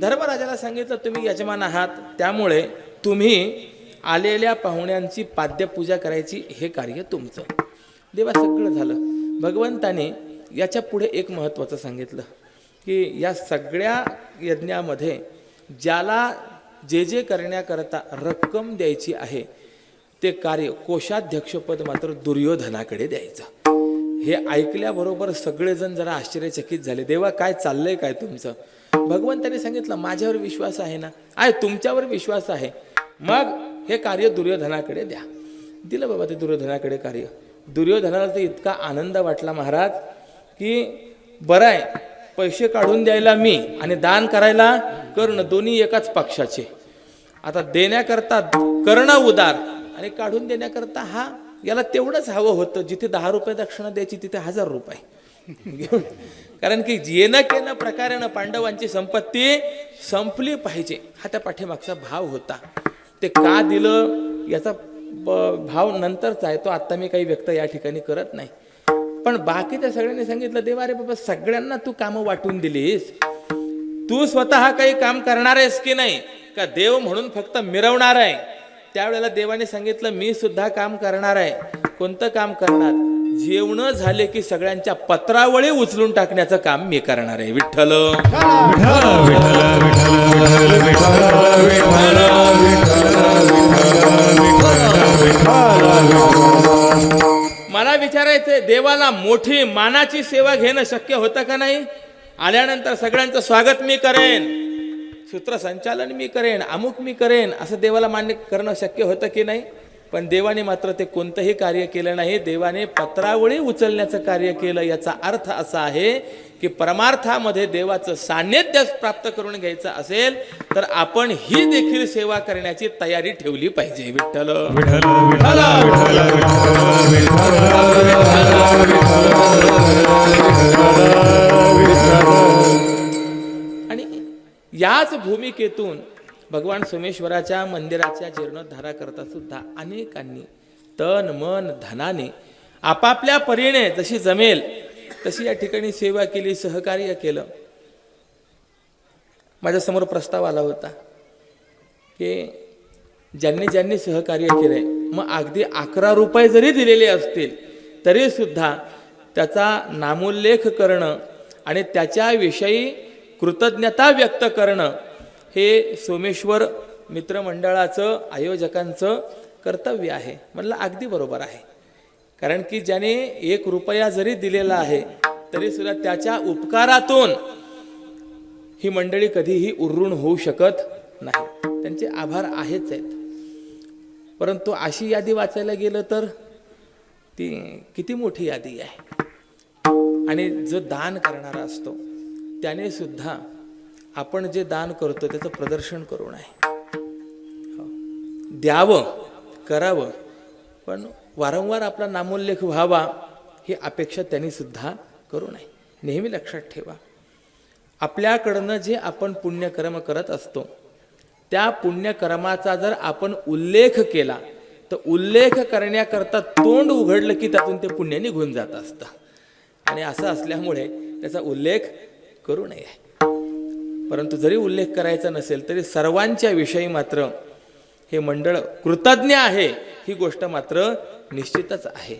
धर्मराजाला सांगितलं तुम्ही यजमान आहात, त्यामुळे तुम्ही आलेल्या पाहुण्यांची पाद्यपूजा करायची, हे कार्य तुमचं. देवा सगळं झालं. भगवंताने याच्या पुढे एक महत्त्वाचं सांगितलं की या सगळ्या यज्ञामध्ये ज्याला जे करण्याकरता रक्कम द्यायची आहे ते कार्य कोषाध्यक्षपद मात्र दुर्योधनाकडे द्यायचं. हे ऐकल्याबरोबर सगळेजण जरा आश्चर्यचकित झाले. देवा काय चाललंय काय तुमचं? भगवंताने सांगितलं माझ्यावर विश्वास आहे ना? आहे, तुमच्यावर विश्वास आहे, मग हे कार्य दुर्योधनाकडे द्या. दिलं बाबा ते दुर्योधनाकडे कार्य. दुर्योधनाला तर इतका आनंद वाटला महाराज की बरं आहे, पैसे काढून द्यायला मी आणि दान करायला कर्ण, दोन्ही एकाच पक्षाचे. आता देण्याकरता कर्ण उदार आणि काढून देण्याकरता हा, याला तेवढंच हवं होतं. जिथे 10 रुपये दक्षिणा द्यायची तिथे 1000 रुपये. कारण की येणं केनं प्रकारेनं पांडवांची संपत्ती संपली पाहिजे, हा त्या पाठीमागचा भाव होता. ते का दिलं याचा भाव नंतरचा आहे, तो आत्ता मी काही व्यक्त या ठिकाणी करत नाही. पण बाकीच्या सगळ्यांनी सांगितलं देवा रे बाबा सगळ्यांना तू कामं वाटून दिलीस, तू स्वतः काही काम करणार आहेस की नाही, का देव म्हणून फक्त मिरवणार आहे? त्यावेळेला देवाने सांगितलं मी सुद्धा काम करणार आहे. कोणतं काम करणार? जेवण झाले की सगळ्यांच्या पत्रावळी उचलून टाकण्याचं काम मी करणार आहे. विठ्ठल मला विचारायचंय, देवाला मोठी मानाची सेवा घेणं शक्य होतं का नाही? आल्यानंतर सगळ्यांचं स्वागत मी करेन, सूत्रसंचालन मी करेन, अमुक मी करेन, असं देवाला मान्य करणं शक्य होतं की नाही? पण देवाने मात्र ते कोणतंही कार्य केलं नाही. देवाने पत्रावळी उचलण्याचं कार्य केलं. याचा अर्थ असा आहे की परमार्थामध्ये देवाचं सान्निध्य प्राप्त करून घ्यायचं असेल तर आपण ही देखील सेवा करण्याची तयारी ठेवली पाहिजे. विठ्ठल आणि याच भूमिकेतून भगवान सोमेश्वराच्या मंदिराच्या जीर्णोद्धारा करता सुद्धा अनेकांनी तन मन धनाने आपापल्या परीने जशी जमेल तशी या ठिकाणी सेवा केली, सहकार्य केलं. माझ्यासमोर प्रस्ताव आला होता की ज्यांनी सहकार्य केलंय, मग अगदी 11 रुपये जरी दिलेले असतील तरी सुद्धा त्याचा नामोल्लेख करणं आणि त्याच्याविषयी कृतज्ञता व्यक्त करणं हे सोमेश्वर मित्रमंडळाचं, आयोजकांचं कर्तव्य आहे. म्हणलं अगदी बरोबर आहे. कारण की ज्याने 1 रुपया जरी दिलेला आहे तरी सुद्धा त्याच्या उपकारातून ही मंडळी कधीही उर्रून होऊ शकत नाही. त्यांचे आभार आहेच आहेत. परंतु अशी यादी वाचायला गेलं तर ती किती मोठी यादी आहे. आणि जो दान करणारा असतो त्याने सुद्धा आपण जे दान करतो त्याचं प्रदर्शन करू नये. द्यावं, करावं, पण वारंवार आपला नामोल्लेख व्हावा ही अपेक्षा त्यांनी सुद्धा करू नये. नेहमी लक्षात ठेवा, आपल्याकडनं जे आपण पुण्यकर्म करत असतो त्या पुण्यकर्माचा जर आपण उल्लेख केला तर उल्लेख करण्याकरता तोंड उघडलं की त्यातून ते पुण्य निघून जात असतं. आणि असं असल्यामुळे त्याचा उल्लेख करू नये. परंतु जरी उल्लेख करायचा नसेल तरी सर्वांच्या विषयी मात्र हे मंडळ कृतज्ञ आहे ही गोष्ट मात्र निश्चितच आहे.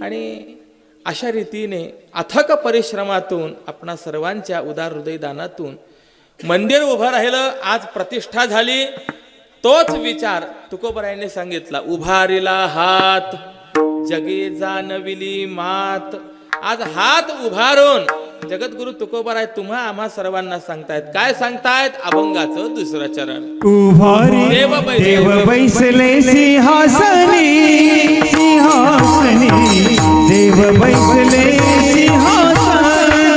आणि अशा रीतीने अथक परिश्रमातून आपणा सर्वांच्या उदार हृदयदानातून मंदिर उभं राहिलं. आज प्रतिष्ठा झाली. तोच विचार तुकोबरायांनी सांगितला, उभारिला हात जगे जाणविली मात. आज हात उभारून जगद्गुरु तुकोबराय तुम्हा आम्हा सर्वांना सांगतायत. काय सांगतायत? अभंगाचं 2रं चरण. उभारी देव बैसले सिंहासनी, सिंहासनी देव बैसले सिंहासनी,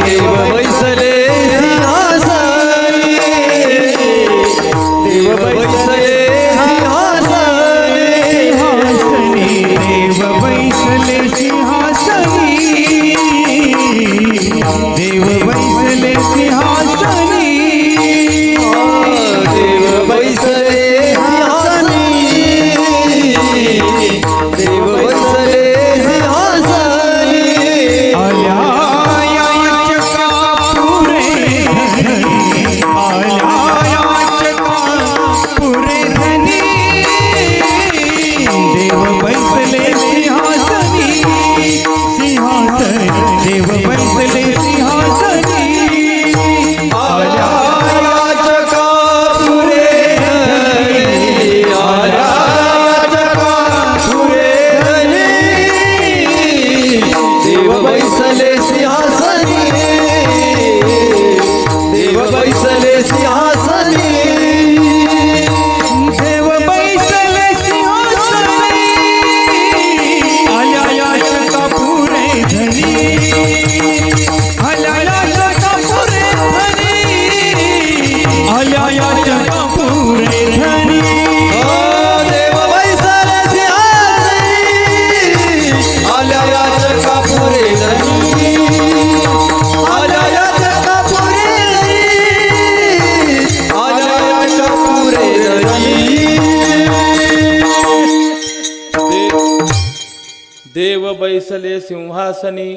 देव आल्या याचका पुरे धनी देव बैसले सिंहासनी सिंहासनी देव बैसले सिंहासनी आल्या याचका पुरे धनी आल्या याचका पुरे धनी देव बैसले सिंहासनी देव बैसले सिंहासनी देव बैसले सिंहासनी आल्या याचका पुरे धनी आल्या याचका पुरे धनी आल्या याचका पुरे धनी ओ देव बैसले सिंहासनी आल्या याचका पुरे धनी आल्या याचका पुरे धनी आल्या याचका पुरे धनी देव बैसले सिंहासनी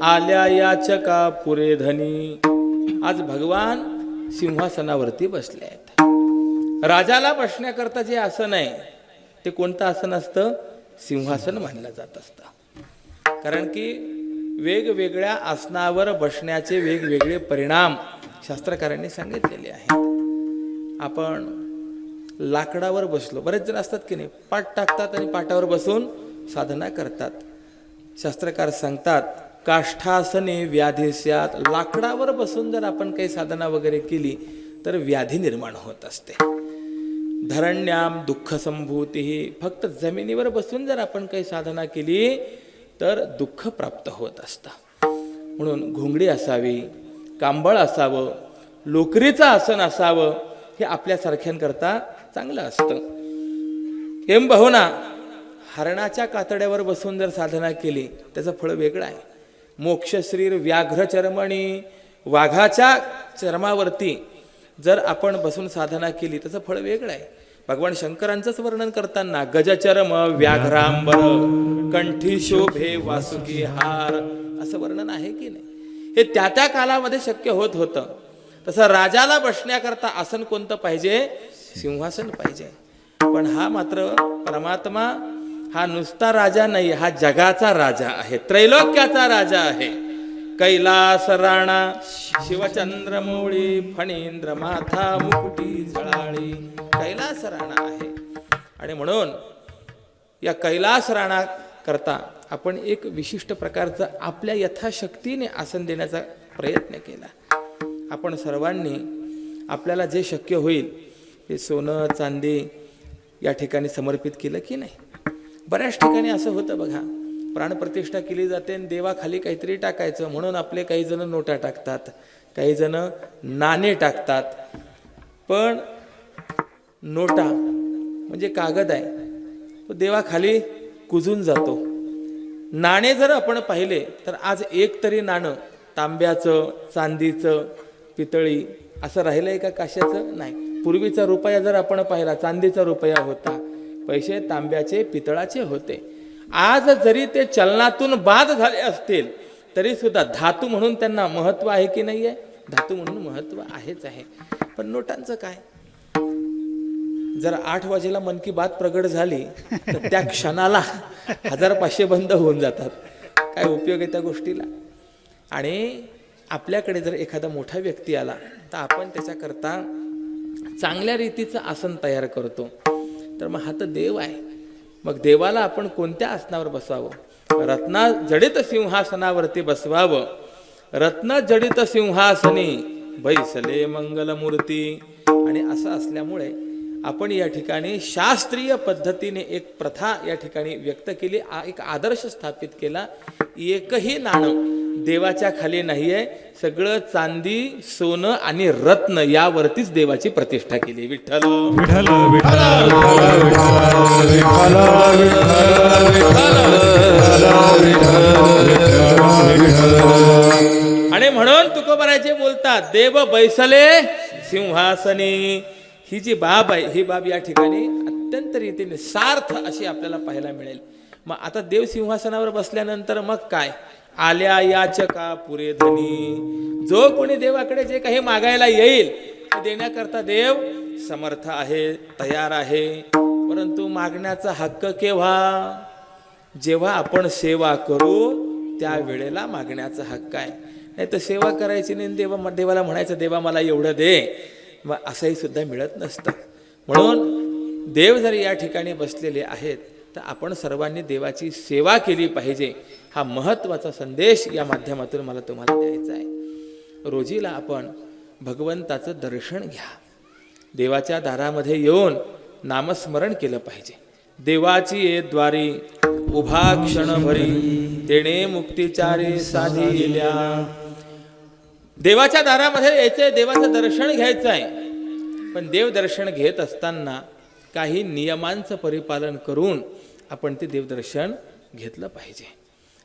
आल्या याचका पुरे धनी. आज भगवान सिंहासनावरती बसले आहेत. राजाला बसण्याकरता जे आसन आहे ते कोणतं आसन असतं? सिंहासन मानलं जात असतं. कारण की वेगवेगळ्या आसनावर बसण्याचे वेगवेगळे परिणाम शास्त्रकारांनी सांगितलेले आहेत. आपण लाकडावर बसलो, बरेच जण असतात की नाही, पाठ टाकतात आणि पाटावर बसून साधना करतात. शास्त्रकार सांगतात काष्ठासने व्याधी स्यात्. लाकडावर बसून जर आपण काही साधना वगैरे केली तर व्याधी निर्माण होत असते. धरण्याम दुःख संभूती. फक्त जमिनीवर बसून जर आपण काही साधना केली तर दुःख प्राप्त होत असतं. म्हणून घोंगडी असावी, कांबळ असावं, लोकरीचं आसन असावं, हे आपल्यासारख्यांकरता चांगलं असतं. एम बहुना हरणाच्या कातड्यावर बसून जर साधना केली त्याचं फळ वेगळं आहे. मोक्षश्रीर व्याघ्र चर्मणी. वाघाच्या चर्मावरती जर आपण बसून साधना केली त्याचं फळ वेगळं आहे. भगवान शंकरांचंच वर्णन करताना गजचर्म व्याघ्रांबर कंठी शोभे वासुकी हार असं वर्णन आहे की नाही. हे त्या त्या कालामध्ये शक्य होत होतं. तसं राजाला बसण्याकरता आसन कोणतं पाहिजे? सिंहासन पाहिजे. पण हा मात्र परमात्मा हा नुसता राजा नाही, हा जगाचा राजा आहे, त्रैलोक्याचा राजा आहे. कैलास राणा शिवचंद्रमौळी फणींद्र माथा मुकुटी झळाळी. कैलास राणा आहे. आणि म्हणून या कैलास राणा करता आपण एक विशिष्ट प्रकारचं आपल्या यथाशक्तीने आसन देण्याचा प्रयत्न केला. आपण सर्वांनी आपल्याला जे शक्य होईल ते सोनं चांदी या ठिकाणी समर्पित केलं की नाही. बऱ्याच ठिकाणी असं होतं बघा, प्राणप्रतिष्ठा केली जाते आणि देवाखाली काहीतरी टाकायचं म्हणून आपले काही जण नोटा टाकतात, काही जण नाणे टाकतात. पण नोटा म्हणजे कागद आहे, तो देवाखाली कुजून जातो. नाणे जर आपण पाहिले तर आज एक तरी नाणं तांब्याचं, चांदीचं, पितळी असं राहिलं आहे का काश्याचं? नाही. पूर्वीचा रुपया जर आपण पाहिला चांदीचा रुपया होता, पैसे तांब्याचे पितळाचे होते. आज जरी ते चलनातून बाद झाले असतील तरी सुद्धा धातू म्हणून त्यांना महत्त्व आहे की नाही आहे? धातू म्हणून महत्त्व आहेच आहे. पण नोटांचं काय? जर 8 वाजेला मन की बात प्रगट झाली तर त्या क्षणाला 1500 बंद होऊन जातात. काय उपयोग आहे त्या गोष्टीला? आणि आपल्याकडे जर एखादा मोठा व्यक्ती आला तर आपण त्याच्याकरता चांगल्या रीतीचं आसन तयार करतो. तर मग हा तर देव आहे. मग देवाला आपण कोणत्या आसनावर बसवावं? रत्ना जडित सिंहासनावरती बसवावं. रत्न जडित सिंहासनी बैसले मंगलमूर्ती. आणि असं असल्यामुळे आपण या ठिकाणी शास्त्रीय पद्धतीने एक प्रथा या ठिकाणी व्यक्त केली, एक आदर्श स्थापित केला. एकही नाणं देवाच्या खाली नाही आहे. सगळं चांदी, सोनं आणि रत्न यावरतीच देवाची प्रतिष्ठा केली. विठ्ठल विठ्ठल विठ्ठल विठ्ठल आणि म्हणून तुकोबाराचे बोलतात देव बैसले सिंहासनी. ही जी बाब आहे ही बाब या ठिकाणी अत्यंत रीतीने सार्थ अशी आपल्याला पाहायला मिळेल. मग आता देव सिंहासनावर बसल्यानंतर मग काय? आल्या याचका पुरे धनी. जो कोणी देवाकडे जे काही मागायला येईल देण्याकरता देव समर्थ आहे, तयार आहे. परंतु मागण्याचा हक्क केव्हा? जेव्हा आपण सेवा करू त्या वेळेला मागण्याचा हक्क आहे. नाही तर सेवा करायची नाही, देवाला म्हणायचं देवा मला एवढं दे, मग असंही सुद्धा मिळत नसतं. म्हणून देव जर या ठिकाणी बसलेले आहेत तर आपण सर्वांनी देवाची सेवा केली पाहिजे. हा महत्त्वाचा संदेश या माध्यमातून मला तुम्हाला द्यायचा आहे. रोजीला आपण भगवंताचं दर्शन घ्या. देवाच्या दारामध्ये येऊन नामस्मरण केलं पाहिजे. देवाची ये द्वारी उभा क्षणभरी तेणे मुक्तिचारी साधिल्या. देवाच्या दारामध्ये यायचंय, देवाचं दर्शन घ्यायचं आहे. पण देव दर्शन घेत असताना काही नियमांचं परिपालन करून आपण ते देवदर्शन घेतलं पाहिजे.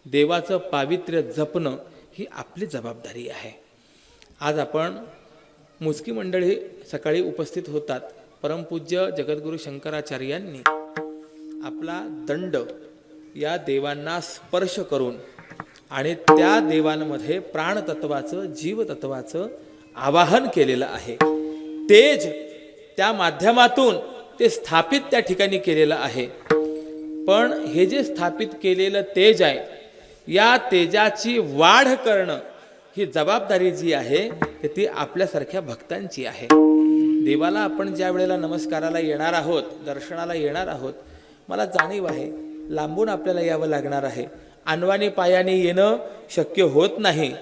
देवाचं पावित्र्य जपणं ही आपली जबाबदारी आहे. आज आपण मुस्की मंडळी सकाळी उपस्थित होतात. परमपूज्य जगद्गुरू शंकराचार्यांनी आपला दंड या देवांना स्पर्श करून आणि त्या देवांमध्ये प्राणतत्वाचं, जीवतत्वाचं आवाहन केलेलं आहे. तेज त्या माध्यमातून ते स्थापित त्या ठिकाणी केलेलं आहे. पण हे जे स्थापित केलेलं तेज आहे, या तेजाची वाढ करणं ही जबाबदारी जी आहे ती आपल्यासारख्या भक्तांची आहे. देवाला आपण ज्या वेळेला नमस्काराला येणार आहोत, दर्शनाला येणार आहोत, मला जाणीव आहे लांबून आपल्याला यावं लागणार आहे. अनवाणी पायाने येणं शक्य होत नाही.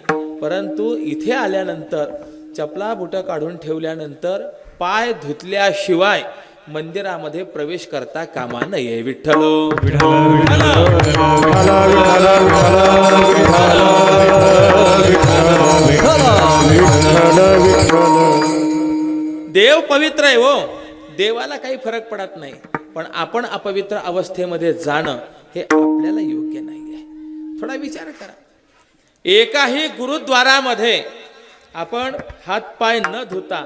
परंतु इथे आल्यानंतर चपला बुटं काढून ठेवल्यानंतर पाय धुतल्याशिवाय मंदिरामध्ये प्रवेश करता कामा नये. विठ्ठल देव पवित्र आहे हो, देवाला काही फरक पडत नाही. पण आपण अपवित्र अवस्थेमध्ये जाणं हे आपल्याला योग्य नाही आहे. थोडा विचार करा. एकाही गुरुद्वारामध्ये आपण हातपाय न धुता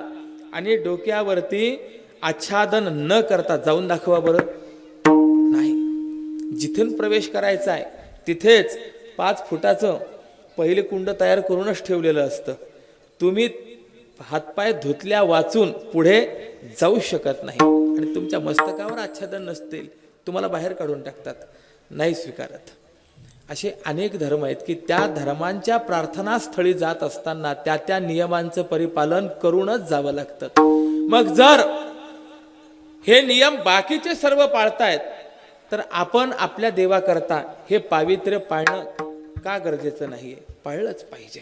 आणि डोक्यावरती आच्छादन न करता जाऊन दाखवा बरं. नाही. जिथून प्रवेश करायचा आहे तिथेच 5 फुटाचं पहिले कुंड तयार करूनच ठेवलेलं असतं. तुम्ही हातपाय धुतल्या वाचून पुढे जाऊ शकत नाही. आणि तुमच्या मस्तकावर आच्छादन नसतील, तुम्हाला बाहेर काढून टाकतात, नाही स्वीकारत. असे अनेक धर्म आहेत की त्या धर्मांच्या प्रार्थनास्थळी जात असताना त्या नियमांचं परिपालन करूनच जावं लागतं. मग जर हे नियम बाकीचे सर्व पाळतायत तर आपण आपल्या देवाकरता हे पावित्र्य पाळणं का गरजेचं नाहीये? पाळलंच पाहिजे.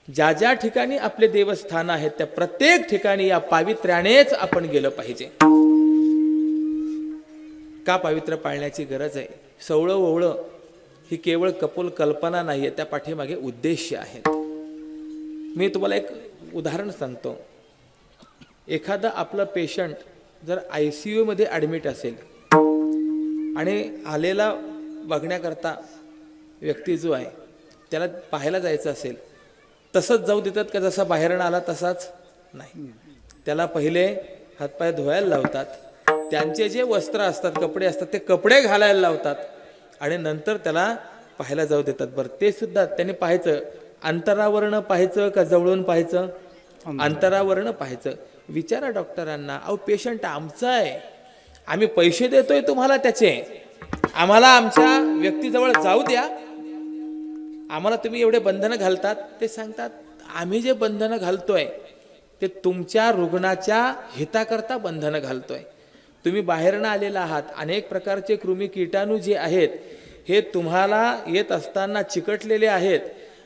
ज्या ज्या ठिकाणी आपले देवस्थान आहेत त्या प्रत्येक ठिकाणी या पावित्र्यानेच आपण गेलं पाहिजे. का पावित्र्य पाळण्याची गरज आहे? सवळं ओवळं ही केवळ कपोल कल्पना नाहीये, त्या पाठीमागे उद्देश आहेत. मी तुम्हाला एक उदाहरण सांगतो. एखादा आपला पेशंट जर ICU मध्ये ॲडमिट असेल आणि आलेला बघण्याकरता व्यक्ती जो आहे त्याला पाहायला जायचं असेल, तसंच जाऊ देतात का जसा बाहेरनं आला तसाच? नाही. त्याला पहिले हातपाय धुवायला लावतात, त्यांचे जे वस्त्र असतात, कपडे असतात, ते कपडे घालायला लावतात आणि नंतर त्याला पाहायला जाऊ देतात. बरं, ते सुद्धा त्यांनी पाहायचं अंतरावरनं पाहायचं का जवळून पाहायचं? अंतरावरनं पाहायचं. विचारा डॉक्टरांना, अहो पेशंट आमचा आहे, आम्ही पैसे देतोय तुम्हाला त्याचे, आम्हाला आमच्या व्यक्तीजवळ जाऊ द्या, आम्हाला तुम्ही एवढे बंधनं घालतात. ते सांगतात आम्ही जे बंधनं घालतोय ते तुमच्या रुग्णाच्या हिताकरता बंधनं घालतोय. तुम्ही बाहेरनं आलेला आहात, अनेक प्रकारचे कृमी कीटाणू जे आहेत हे तुम्हाला येत असताना चिकटलेले आहेत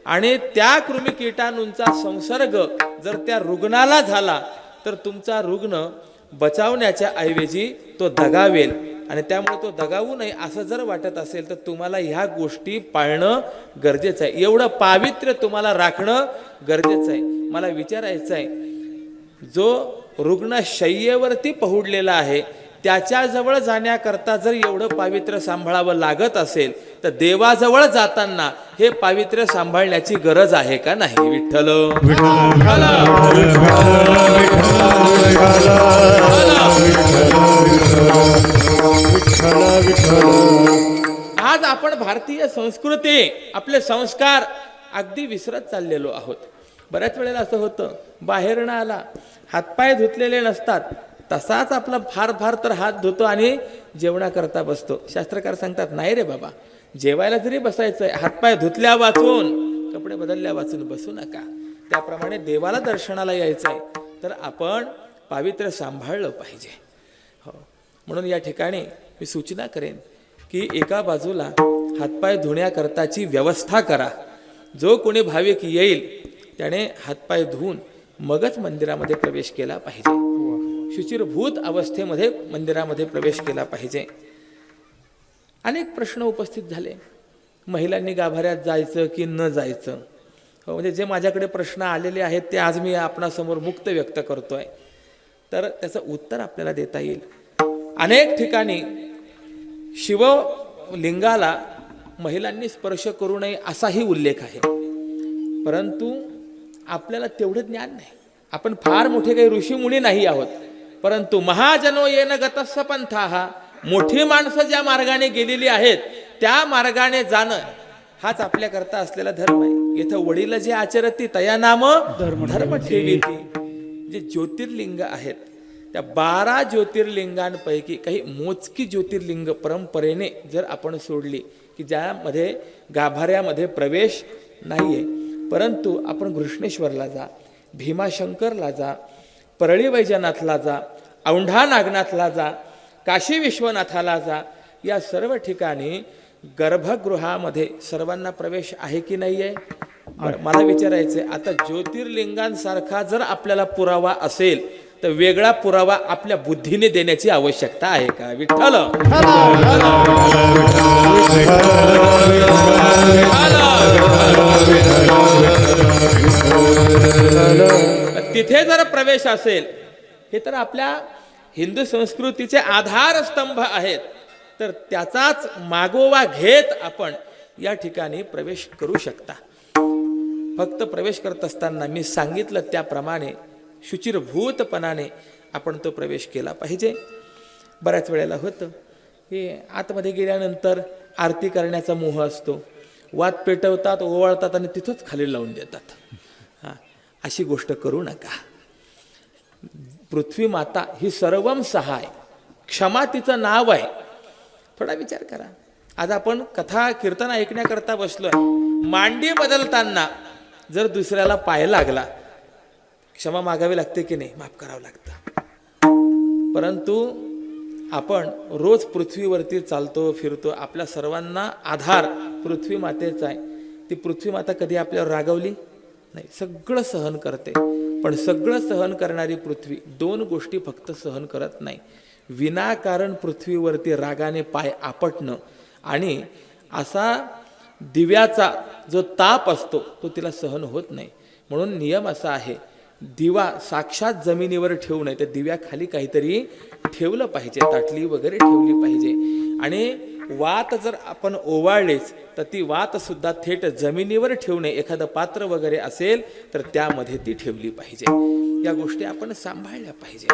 आणि त्या कृमी कीटाणूंचा संसर्ग जर त्या रुग्णाला झाला तर तुमचा रुग्ण बचावण्याच्या ऐवजी तो दगावेल आणि त्यामुळे तो दगावू नये असं जर वाटत असेल तर तुम्हाला ह्या गोष्टी पाळणं गरजेचं आहे. एवढं पावित्र्य तुम्हाला राखणं गरजेचं आहे. मला विचारायचं आहे, जो रुग्ण शय्येवरती पहुडलेला आहे त्याच्याजवळ जाण्याकरता जर एवढं पावित्र्य सांभाळावं लागत असेल तर देवाजवळ जाताना हे पावित्र्य सांभाळण्याची गरज आहे का नाही? विठ्ठल आज आपण भारतीय संस्कृती, आपले संस्कार अगदी विसरत चाललेलो आहोत. बऱ्याच वेळेला असं होतं, बाहेरनं आला हातपाय धुतलेले नसतात, तसाच आपला फार फार तर हात धुतो आणि जेवणाकरता बसतो. शास्त्रकार सांगतात नाही रे बाबा, जेवायला जरी बसायचंय हातपाय धुतल्या वाचून, कपडे बदलल्या वाचून बसू नका. त्याप्रमाणे देवाला दर्शनाला यायचंय तर आपण पावित्र्य सांभाळलं पाहिजे. हो, म्हणून या ठिकाणी मी सूचना करेन की एका बाजूला हातपाय धुण्याकरताची व्यवस्था करा. जो कोणी भाविक येईल त्याने हातपाय धुवून मगच मंदिरामध्ये प्रवेश केला पाहिजे. शुचिरभूत अवस्थेमध्ये मंदिरामध्ये प्रवेश केला पाहिजे. अनेक प्रश्न उपस्थित झाले, महिलांनी गाभाऱ्यात जायचं की न जायचं. हो, म्हणजे जे माझ्याकडे प्रश्न आलेले आहेत ते आज मी आपणासमोर मुक्त व्यक्त करतोय, तर त्याचं उत्तर आपल्याला देता येईल. अनेक ठिकाणी शिवलिंगाला महिलांनी स्पर्श करू नये असाही उल्लेख आहे, परंतु आपल्याला तेवढं ज्ञान नाही. आपण फार मोठे काही ऋषीमुनी नाही आहोत, परंतु महाजनो येन गतस्स पंथाहा, मोठी माणसं ज्या मार्गाने गेलेली आहेत त्या मार्गाने जाणं हाच आपल्याकरता असलेला धर्म आहे. इथं वडील जे आचरती तया नाम धर्म ठेवीती. जे ज्योतिर्लिंग आहेत त्या 12 ज्योतिर्लिंगांपैकी काही मोजकी ज्योतिर्लिंग परंपरेने जर आपण सोडली की ज्यामध्ये गाभाऱ्यामध्ये प्रवेश नाहीये, परंतु आपण घृष्णेश्वरला जा, भीमाशंकरला जा, परळी वैजनाथला जा, औंढा नागनाथला जा, काशी विश्वनाथाला जा, या सर्व ठिकाणी गर्भगृहामध्ये सर्वांना प्रवेश आहे की नाही आहे. मला विचारायचंय, आता ज्योतिर्लिंगांसारखा जर आपल्याला पुरावा असेल तर वेगळा पुरावा आपल्या बुद्धीने देण्याची आवश्यकता आहे का? विठ्ठल तिथे जर प्रवेश असेल, हे तर आपल्या हिंदू संस्कृतीचे आधारस्तंभ आहेत, तर त्याचाच मागोवा घेत आपण या ठिकाणी प्रवेश करू शकता. फक्त प्रवेश करत असताना मी सांगितलं त्याप्रमाणे शुचिरभूतपणाने आपण तो प्रवेश केला पाहिजे. बऱ्याच वेळेला होतं की आतमध्ये गेल्यानंतर आरती करण्याचा मोह असतो, वात पेटवतात, ओवाळतात आणि तिथंच खाली लावून देतात. हां, अशी गोष्ट करू नका. पृथ्वी माता ही सर्वम सहाय, क्षमा तिचं नाव आहे. थोडा विचार करा. आज आपण कथा कीर्तन ऐकण्याकरता बसलोय, मांडी बदलताना जर दुसऱ्याला पाय लागला, क्षमा मागावी लागते की नाही? माफ करावं लागतं. परंतु आपण रोज पृथ्वीवरती चालतो फिरतो, आपल्या सर्वांना आधार पृथ्वी मातेचा आहे. ती पृथ्वी माता कधी आपल्यावर रागवली नाही, सगळं सहन करते. पण सगळं सहन करणारी पृथ्वी 2 गोष्टी फक्त सहन करत नाही: विनाकारण पृथ्वीवरती रागाने पाय आपटणं आणि असा दिव्याचा जो ताप असतो तो तिला सहन होत नाही. म्हणून नियम असा आहे, दिवा साक्षात जमिनीवर ठेवू नये, तर दिव्याखाली काहीतरी ठेवलं पाहिजे, ताटली वगैरे ठेवली पाहिजे. आणि वात जर आपण ओवाळलीच तर ती वात सुद्धा थेट जमिनीवर ठेवू नये. एखादं पात्र वगैरे असेल तर त्यामध्ये ती ठेवली पाहिजे. या गोष्टी आपण सांभाळल्या पाहिजे.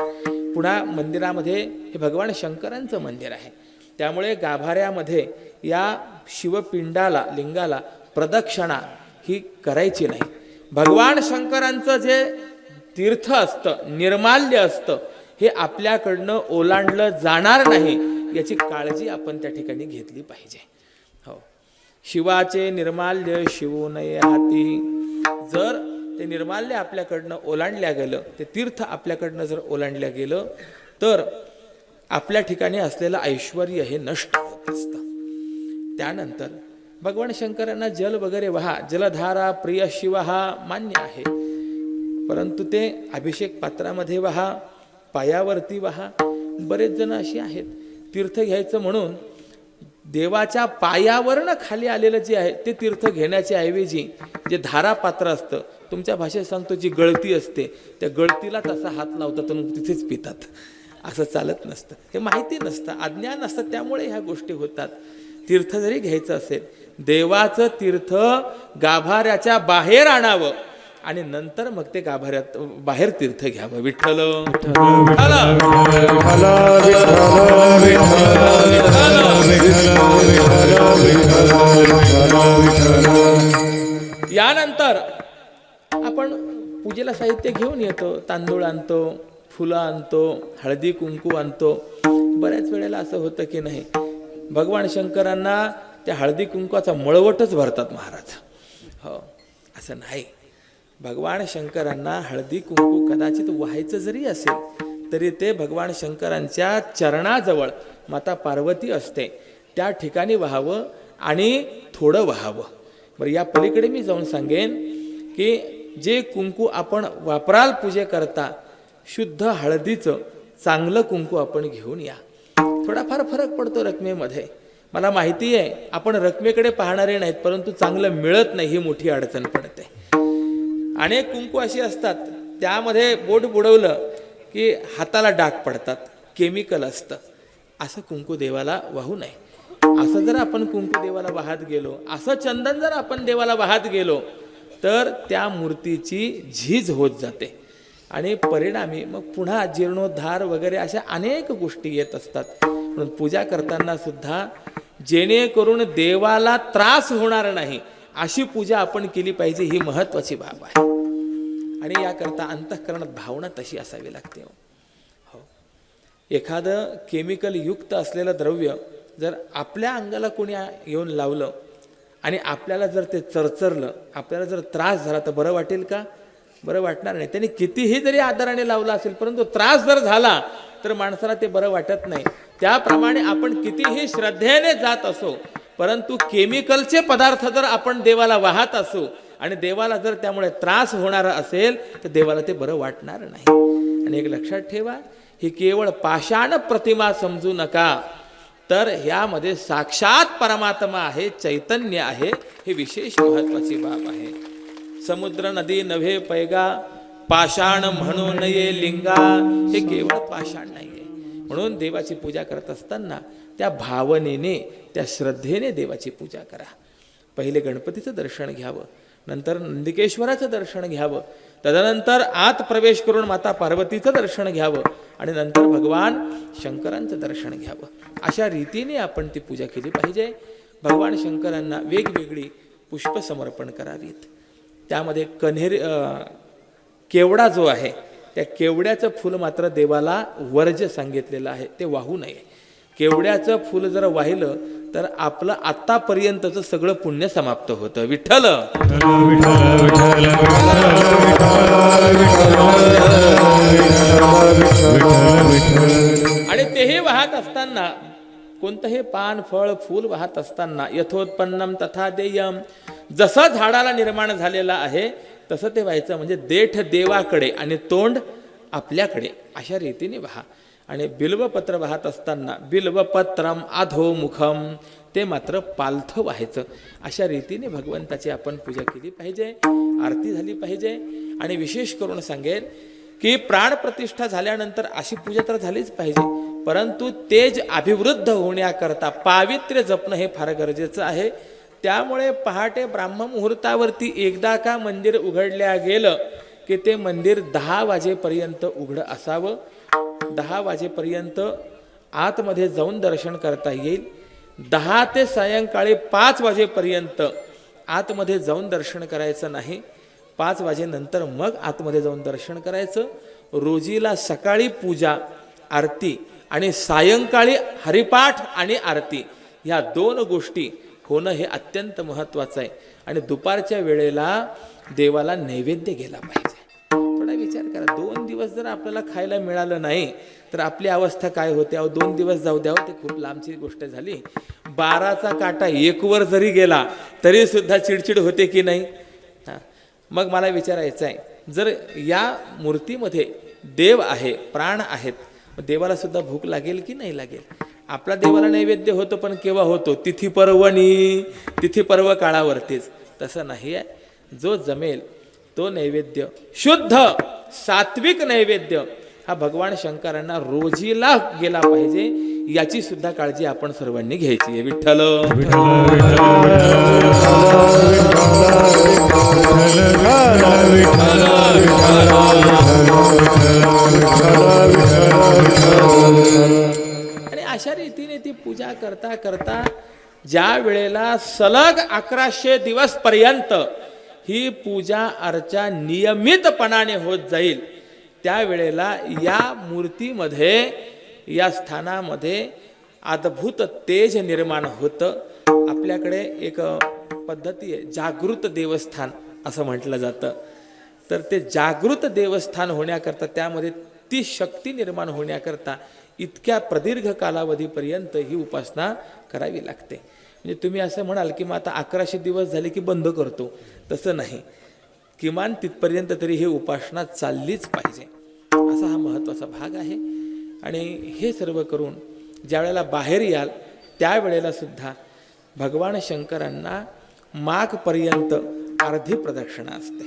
पुन्हा मंदिरामध्ये हे भगवान शंकरांचं मंदिर आहे, त्यामुळे गाभाऱ्यामध्ये या शिवपिंडाला लिंगाला प्रदक्षिणा ही करायची नाही. भगवान शंकरांचं जे तीर्थ असतं, निर्माल्य असतं, हे आपल्याकडनं ओलांडलं जाणार नाही याची काळजी आपण त्या ठिकाणी घेतली पाहिजे. हो, शिवाचे निर्माल्य शिवू नये हाती. जर ते निर्माल्य आपल्याकडनं ओलांडल्या गेलं, ते तीर्थ आपल्याकडनं जर ओलांडल्या गेलं तर आपल्या ठिकाणी असलेलं ऐश्वर्य हे नष्ट होत असतं. त्यानंतर भगवान शंकरांना जल वगैरे वाहा, जलधारा प्रिय शिव हा मान्य आहे, परंतु ते अभिषेक पात्रामध्ये वाहा, पायावरती वाहा. बरेच जण अशी आहेत, तीर्थ घ्यायचं म्हणून देवाच्या पायावरनं खाली आलेलं जे आहे ते तीर्थ घेण्याच्या ऐवजी जे धारापात्र असतं, तुमच्या भाषेत सांगतो जी गळती असते, त्या गळतीला तसा हात लावतात आणि तिथेच पितात. असं चालत नसतं, हे माहिती नसतं, अज्ञान असतं, त्यामुळे ह्या गोष्टी होतात. तीर्थ जरी घ्यायचं असेल, देवाचं तीर्थ गाभाऱ्याच्या बाहेर आणावं आणि नंतर मग ते गाभाऱ्यात बाहेर तीर्थ घ्यावं. विठ्ठल यानंतर आपण पूजेला साहित्य घेऊन येतो, तांदूळ आणतो, फुलं आणतो, हळदी कुंकू आणतो. बऱ्याच वेळेला असं होतं की नाही, भगवान शंकरांना त्या हळदी कुंकवाचा मळवटच भरतात महाराज. हो, असं नाही. भगवान शंकरांना हळदी कुंकू कदाचित व्हायचं जरी असेल तरी ते भगवान शंकरांच्या चरणाजवळ माता पार्वती असते त्या ठिकाणी व्हावं आणि थोडं व्हावं. बरं, या पलीकडे मी जाऊन सांगेन की जे कुंकू आपण वापराल पूजेकरता, शुद्ध हळदीचं चांगलं कुंकू आपण घेऊन या. थोडाफार फरक पडतो रकमेमध्ये. मला माहिती आहे आपण रकमेकडे पाहणारे नाहीत, परंतु चांगलं मिळत नाही ही मोठी अडचण पडते. अनेक कुंकू अशी असतात त्यामध्ये बोट बुडवलं की हाताला डाग पडतात, केमिकल असतं. असं कुंकू देवाला वाहू नये. असं जर आपण कुंकू देवाला वाहत गेलो, असं चंदन जर आपण देवाला वाहत गेलो तर त्या मूर्तीची झीज होत जाते आणि परिणामी मग पुन्हा जीर्णोद्धार वगैरे अशा अनेक गोष्टी येत असतात. म्हणून पूजा करताना सुद्धा जेणेकरून देवाला त्रास होणार नाही अशी पूजा आपण केली पाहिजे, ही महत्त्वाची बाब आहे. आणि याकरता अंतःकरणात भावना तशी असावी लागते. हो, एखादं केमिकल युक्त असलेलं द्रव्य जर आपल्या अंगाला कोणी येऊन लावलं आणि आपल्याला जर ते चरचरलं, आपल्याला जर त्रास झाला तर बरं वाटेल का? बरं वाटणार नाही. त्यांनी कितीही जरी आदराने लावला असेल, परंतु त्रास जर झाला तर माणसाला ते बरं वाटत नाही. त्याप्रमाणे आपण कितीही श्रद्धेने जात असो, परंतु केमिकलचे पदार्थ जर आपण देवाला वाहत असू आणि देवाला जर त्यामुळे त्रास होणार असेल तर देवाला ते बरं वाटणार नाही. आणि एक लक्षात ठेवा, ही केवळ पाषाण प्रतिमा समजू नका, तर ह्यामध्ये साक्षात परमात्मा आहे, चैतन्य आहे. हे विशेष महत्त्वाची बाब आहे. समुद्र नदी नव्हे पैगा, पाषाण म्हणू नये लिंगा. हे केवळ पाषाण नाही आहे. म्हणून देवाची पूजा करत असताना त्या भावनेने, त्या श्रद्धेने देवाची पूजा करा. पहिले गणपतीचं दर्शन घ्यावं, नंतर नंदिकेश्वराचं दर्शन घ्यावं, तदनंतर आत प्रवेश करून माता पार्वतीचं दर्शन घ्यावं आणि नंतर भगवान शंकरांचं दर्शन घ्यावं. अशा रीतीने आपण ती पूजा केली पाहिजे. भगवान शंकरांना वेगवेगळी पुष्प समर्पण करावीत. त्यामध्ये केवडा जो आहे त्या केवड्याचं फूल मात्र देवाला वर्ज्य सांगितलेलं आहे, ते वाहू नये. केवड्याचं फूल जर वाहिलं तर आपलं आतापर्यंतचं सगळं पुण्य समाप्त होतं. विठ्ठल आणि तेही वाहत असताना, कोणतंही पान फळ फूल वाहत असताना यथोत्पन्नम तथा देयम, जसं झाडाला निर्माण झालेलं आहे तसं ते व्हायचं. म्हणजे देठ देवाकडे आणि तोंड आपल्याकडे, अशा रीतीने वाहा. आणि बिल्वपत्र वाहत असताना बिल्वपत्रम अधोमुखम, ते मात्र पालथं व्हायचं. अशा रीतीने भगवंताची आपण पूजा केली पाहिजे, आरती झाली पाहिजे. आणि विशेष करून सांगेन की प्राणप्रतिष्ठा झाल्यानंतर अशी पूजा तर झालीच पाहिजे, परंतु तेज अभिवृद्ध होण्याकरता पावित्र्य जपणं हे फार गरजेचं आहे. त्यामुळे पहाटे ब्राह्ममुहूर्तावरती एकदा का मंदिर उघडल्या गेलं की ते मंदिर 10 वाजेपर्यंत उघडं असावं. 10 वाजेपर्यंत आतमध्ये जाऊन दर्शन करता येईल. 10 ते सायंकाळी 5 वाजेपर्यंत आतमध्ये जाऊन दर्शन करायचं नाही. 5 वाजेनंतर मग आतमध्ये जाऊन दर्शन करायचं. रोजीला सकाळी पूजा आरती आणि सायंकाळी हरिपाठ आणि आरती, ह्या 2 गोष्टी होणं हे अत्यंत महत्त्वाचं आहे. आणि दुपारच्या वेळेला देवाला नैवेद्य गेला पाहिजे. थोडा विचार करा, 2 दिवस जर आपल्याला खायला मिळालं नाही तर आपली अवस्था काय होते? 2 दिवस जाऊ द्यावं, ते खूप लांबची गोष्ट झाली. 12चा काटा 1 वर जरी गेला तरी सुद्धा चिडचिड होते की नाही? मग मला विचारायचं आहे, जर या मूर्तीमध्ये देव आहे, प्राण आहेत, देवाला सुद्धा भूक लागेल की नाही लागेल? आपला देवाला नैवेद्य होतो, पण केव्हा होतो? तिथी पर्वणी, तिथी पर्व काळावरतीच. तसं नाही आहे. जो जमेल तो नैवेद्य, शुद्ध सात्विक नैवेद्य हा भगवान शंकरांना रोजीला गेला पाहिजे. याची सुद्धा काळजी आपण सर्वांनी घ्यायची आहे. विठ्ठल आणि अशा रीतीने ती पूजा करता करता ज्या वेळेला सलग 1100 दिवस पर्यंत ही पूजा अर्चा नियमितपणाने होत जाईल त्यावेळेला या मूर्तीमध्ये या स्थानामध्ये अद्भुत तेज निर्माण होतं. आपल्याकडे एक पद्धती आहे जागृत देवस्थान असं म्हटलं जातं. तर ते जागृत देवस्थान होण्याकरता त्यामध्ये ती शक्ती निर्माण होण्याकरता इतक्या प्रदीर्घ कालावधीपर्यंत ही उपासना करावी लागते. म्हणजे तुम्ही असं म्हणाल की मग आता 1100 दिवस झाले की बंद करतो, तसं नाही. किमान तिथपर्यंत तरी ही उपासना चाललीच पाहिजे, असा हा महत्त्वाचा भाग आहे. आणि हे सर्व करून ज्या वेळेला बाहेर याल त्यावेळेला सुद्धा भगवान शंकरांना मागपर्यंत अर्धी प्रदक्षिणा असते.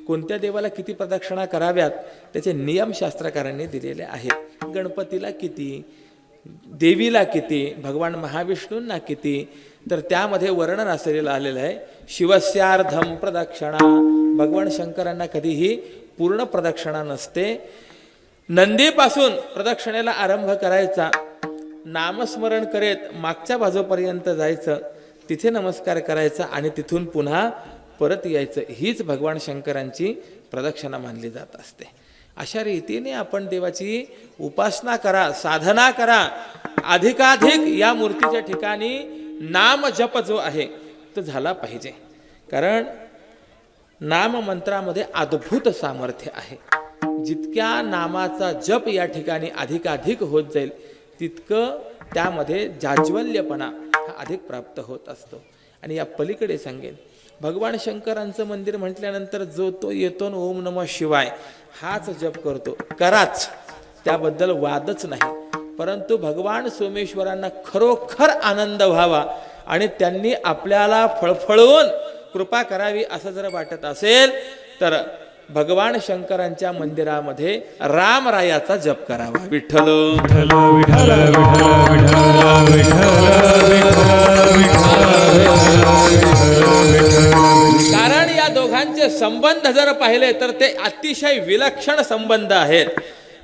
कोणत्या देवाला किती प्रदक्षिणा कराव्यात त्याचे नियम शास्त्रकारांनी दिलेले आहेत. गणपतीला किती, देवीला किती, भगवान महाविष्णूंना किती, तर त्यामध्ये वर्णन असलेलं आलेलं आहे. शिवस्यार्धम प्रदक्षिणा, भगवान शंकरांना कधीही पूर्ण प्रदक्षिणा नसते. नंदीपासून प्रदक्षिणेला आरंभ करायचा, नामस्मरण करीत मागच्या बाजूपर्यंत जायचं, तिथे नमस्कार करायचा आणि तिथून पुन्हा परत यायचं. हीच भगवान शंकरांची प्रदक्षिणा मानली जात असते. अशा रीतीने आपण देवाची उपासना करा, साधना करा. अधिकाधिक या मूर्तीच्या ठिकाणी नाम जप जो आहे तो झाला पाहिजे. कारण नाम मंत्रामध्ये अद्भुत सामर्थ्य आहे. जितक्या नामाचा जप या ठिकाणी अधिकाधिक होत जाईल तितकं त्यामध्ये जाज्वल्यपणा हा अधिक प्राप्त होत असतो. आणि या पलीकडे सांगेन, भगवान शंकरांचं मंदिर म्हटल्यानंतर जो तो येतो ओम नमः शिवाय हाच जप करतो, कराच, त्याबद्दल वादच नाही. परंतु भगवान सोमेश्वरांना खरोखर आनंद व्हावा आणि त्यांनी आपल्याला फळफळवून कृपा करावी असं जर वाटत असेल तर भगवान शंकरांच्या मंदिरामध्ये रामरायाचा जप करावा. विठ्ठल विठ्ठल विठ्ठल विठ्ठल विठ्ठल. कारण या दोघांचे संबंध जर पाहिले तर ते अतिशय विलक्षण संबंध आहेत.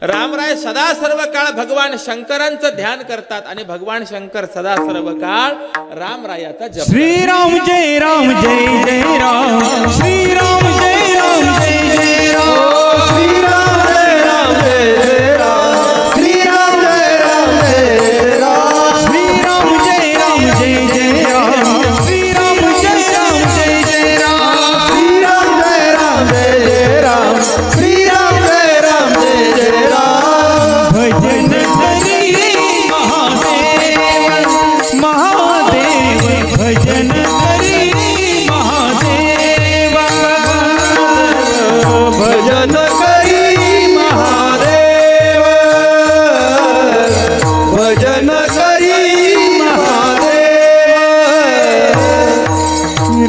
रामराय सदा सर्व काळ भगवान शंकरांचं ध्यान करतात आणि भगवान शंकर सदा सर्व काळ रामरायाचा जप. श्रीराम जय राम जय जय राम, श्रीराम जय राम जय जय राम, श्रीराम जय राम जय जय राम, श्रीराम जय राम जय जय राम, श्रीराम जय राम जय जय राम, श्रीराम जय राम जय जय राम, श्रीराम जय राम जय जय राम, श्रीराम जय राम जय जय राम. भजन करी महादेव महादेव, भजन करी महादेव, भजन करी महादेव, भजन करी महादेव.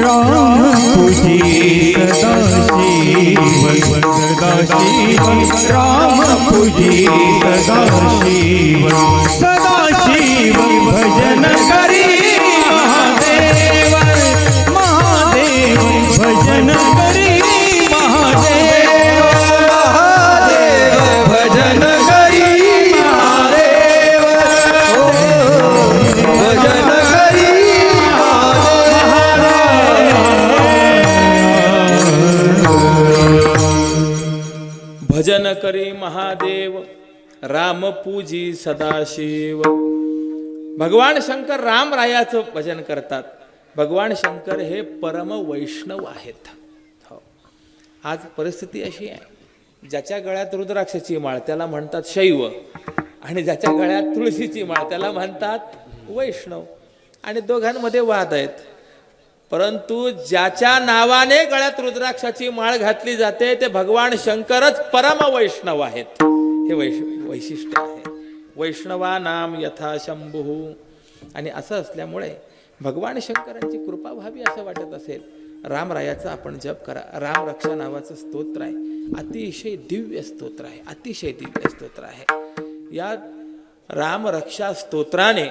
राम पूजी सदाशिव सदाशिव, राम पूजी सदाशिव सदाशिव, भजन करी महादेव महादेव, भजन करी महादेव महादेव, भजन करी महादेव, भजन करी भजन करी महादेव, राम पूजी सदाशिव. भगवान शंकर रामरायाचं भजन करतात. भगवान शंकर हे परम वैष्णव आहेत. हो, आज परिस्थिती अशी आहे, ज्याच्या गळ्यात रुद्राक्षाची माळ त्याला म्हणतात शैव, आणि ज्याच्या गळ्यात तुळशीची माळ त्याला म्हणतात वैष्णव. आणि दोघांमध्ये वाद आहेत. परंतु ज्याच्या नावाने गळ्यात रुद्राक्षाची माळ घातली जाते ते भगवान शंकरच परम वैष्णव आहेत. हे वैशिष्ट्य आहे. वैष्णवा नाम यथा शंभू. आणि असं असल्यामुळे भगवान शंकरांची कृपा व्हावी असं वाटत असेल, रामरायाचा आपण जप करा. रामरक्षा नावाचं स्तोत्र आहे, अतिशय दिव्य स्तोत्र आहे, अतिशय दिव्य स्तोत्र आहे. या रामरक्षा स्तोत्राने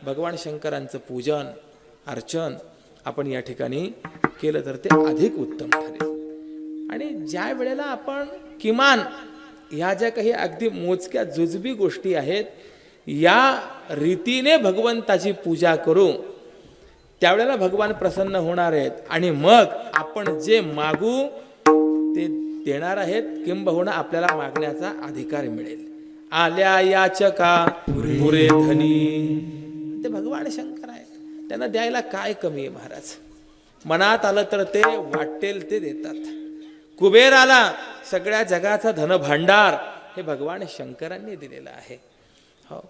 भगवान शंकरांचं पूजन अर्चन आपण या ठिकाणी केलं तर ते अधिक उत्तम ठरेल. आणि ज्या वेळेला आपण किमान ह्या ज्या काही अगदी मोजक्या जुजबी गोष्टी आहेत या रीतीने भगवंताची पूजा करू त्यावेळेला भगवान प्रसन्न होणार आहेत आणि मग आपण जे मागू ते देणार आहेत, किंबहुना आपल्याला मागण्याचा अधिकार मिळेल. आल्या याचका पुरे धनी. ते भगवान शंकर आहेत, त्यांना द्यायला काय कमी आहे महाराज. मनात आलं तर ते वाटेल ते देतात. कुबेराला सगळ्या जगाचा धनभांडार हे भगवान शंकरांनी दिलेलं आहे. हो,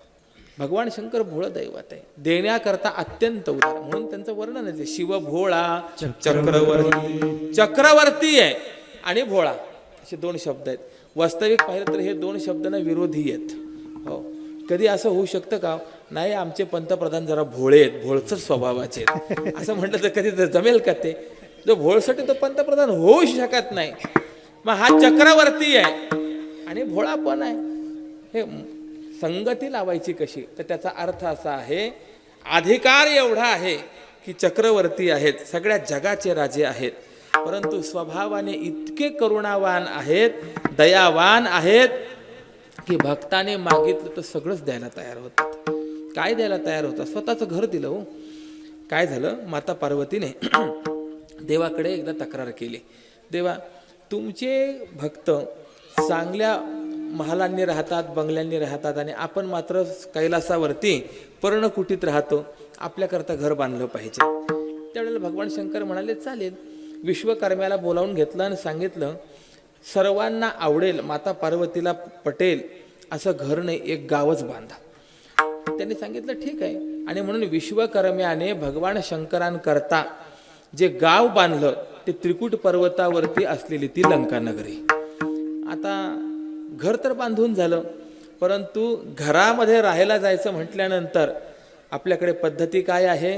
भगवान शंकर भोळं दैवत आहे, देण्याकरता अत्यंत उदार. म्हणून त्यांचं वर्णन आहे शिव भोळा चक्रवर्ती. चक्रवर्ती आहे आणि भोळा असे दोन शब्द आहेत. वास्तविक पाहिलं तर हे दोन शब्दांना विरोधी आहेत. हो, कधी असं होऊ शकतं का, नाही आमचे पंतप्रधान जरा भोळे आहेत, भोळसट स्वभावाचे आहेत असं म्हटलं तर कधी जमेल का? ते जो भोळसट आहे तो पंतप्रधान होऊ शकत नाही. मग हा चक्रवर्ती आहे आणि भोळा पण आहे. हे संगती लावायची कशी, तर त्याचा अर्थ असा आहे, अधिकार एवढा आहे की चक्रवर्ती आहेत, सगळ्या जगाचे राजे आहेत, परंतु स्वभावाने इतके करुणावान आहेत, दयावान आहेत की भक्ताने मागितलं तर सगळंच द्यायला तयार होतात. काय द्यायला तयार होतात? स्वतःचं घर दिलं. हो, काय झालं, माता पार्वतीने देवाकडे एकदा तक्रार केली, देवा तुमचे भक्त चांगल्या महालांनी राहतात, बंगल्यांनी राहतात आणि आपण मात्र कैलासावरती पर्णकुटीत राहतो, आपल्याकरता घर बांधलं पाहिजे. त्यावेळेला भगवान शंकर म्हणाले चालेल. विश्वकर्म्याला बोलावून घेतलं आणि सांगितलं सर्वांना आवडेल, माता पार्वतीला पटेल असं घर नाही, एक गावच बांधा. त्यांनी सांगितलं ठीक आहे. आणि म्हणून विश्वकर्म्याने भगवान शंकरांकरता जे गाव बांधलं ते त्रिकुट पर्वतावरती असलेली ती लंका नगरी. आता घर तर बांधून झालं, परंतु घरामध्ये राहायला जायचं म्हटल्यानंतर आपल्याकडे पद्धती काय आहे,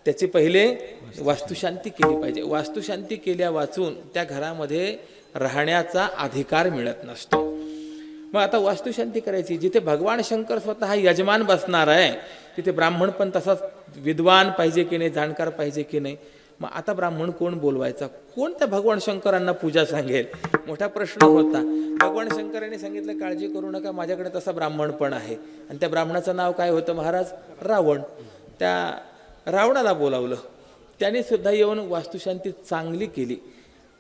त्याची पहिले वास्तुशांती केली पाहिजे. वास्तुशांती केल्या वाचून त्या घरामध्ये राहण्याचा अधिकार मिळत नसतो. मग आता वास्तुशांती करायची, जिथे भगवान शंकर स्वतः यजमान बसणार आहे तिथे ब्राह्मण पण तसाच विद्वान पाहिजे की नाही, जाणकार पाहिजे की नाही. मग आता ब्राह्मण कोण बोलवायचा, कोण त्या भगवान शंकरांना पूजा सांगेल, मोठा प्रश्न होता. भगवान शंकरांनी सांगितलं काळजी करू नका, माझ्याकडे तसा ब्राह्मण पण आहे. आणि त्या ब्राह्मणाचं नाव काय होतं महाराज? रावण. त्या रावणाला बोलावलं, त्याने सुद्धा येऊन वास्तुशांती चांगली केली.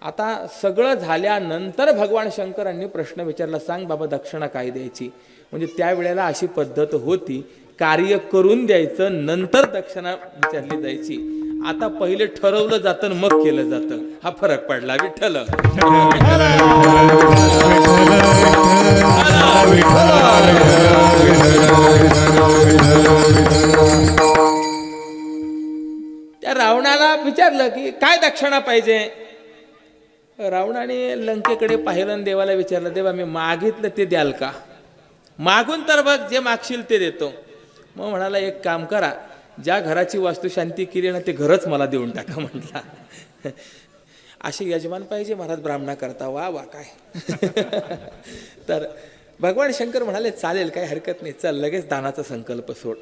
आता सगळं झाल्यानंतर भगवान शंकरांनी प्रश्न विचारला, सांग बाबा दक्षिणा काय द्यायची. म्हणजे त्यावेळेला अशी पद्धत होती, कार्य करून द्यायचं नंतर दक्षिणा विचारली जायची. आता पहिले ठरवलं जातं मग केलं जातं, हा फरक पडला. विठ्ठल त्या रावणाला विचारलं की काय दक्षिणा पाहिजे. रावणाने लंकेकडे पाहिलं आणि देवाला विचारलं, देवा मी मागितलं ते द्याल का? मागून तर बघ, जे मागशील ते देतो. मग म्हणाला एक काम करा, ज्या घराची वास्तुशांती केली ना ते घरच मला देऊन टाका म्हटला. असे यजमान पाहिजे महाराज ब्राह्मणाकरता. वा वा काय. तर भगवान शंकर म्हणाले चालेल, काही हरकत नाही, चल लगेच दानाचा संकल्प सोड.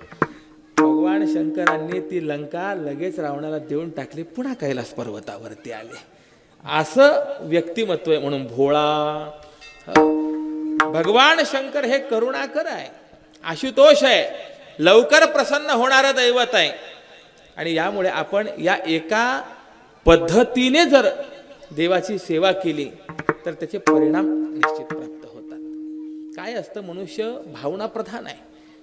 भगवान शंकरांनी ती लंका लगेच रावणाला देऊन टाकली, पुन्हा कैलास पर्वतावरती आले. असं व्यक्तिमत्व आहे. म्हणून भोळा भगवान शंकर हे करुणाकर आहे, आशुतोष आहे, लवकर प्रसन्न होणारं दैवत आहे. आणि यामुळे आपण या एका पद्धतीने जर देवाची सेवा केली तर त्याचे परिणाम निश्चित प्राप्त होतात. काय असतं, मनुष्य भावना प्रधान आहे,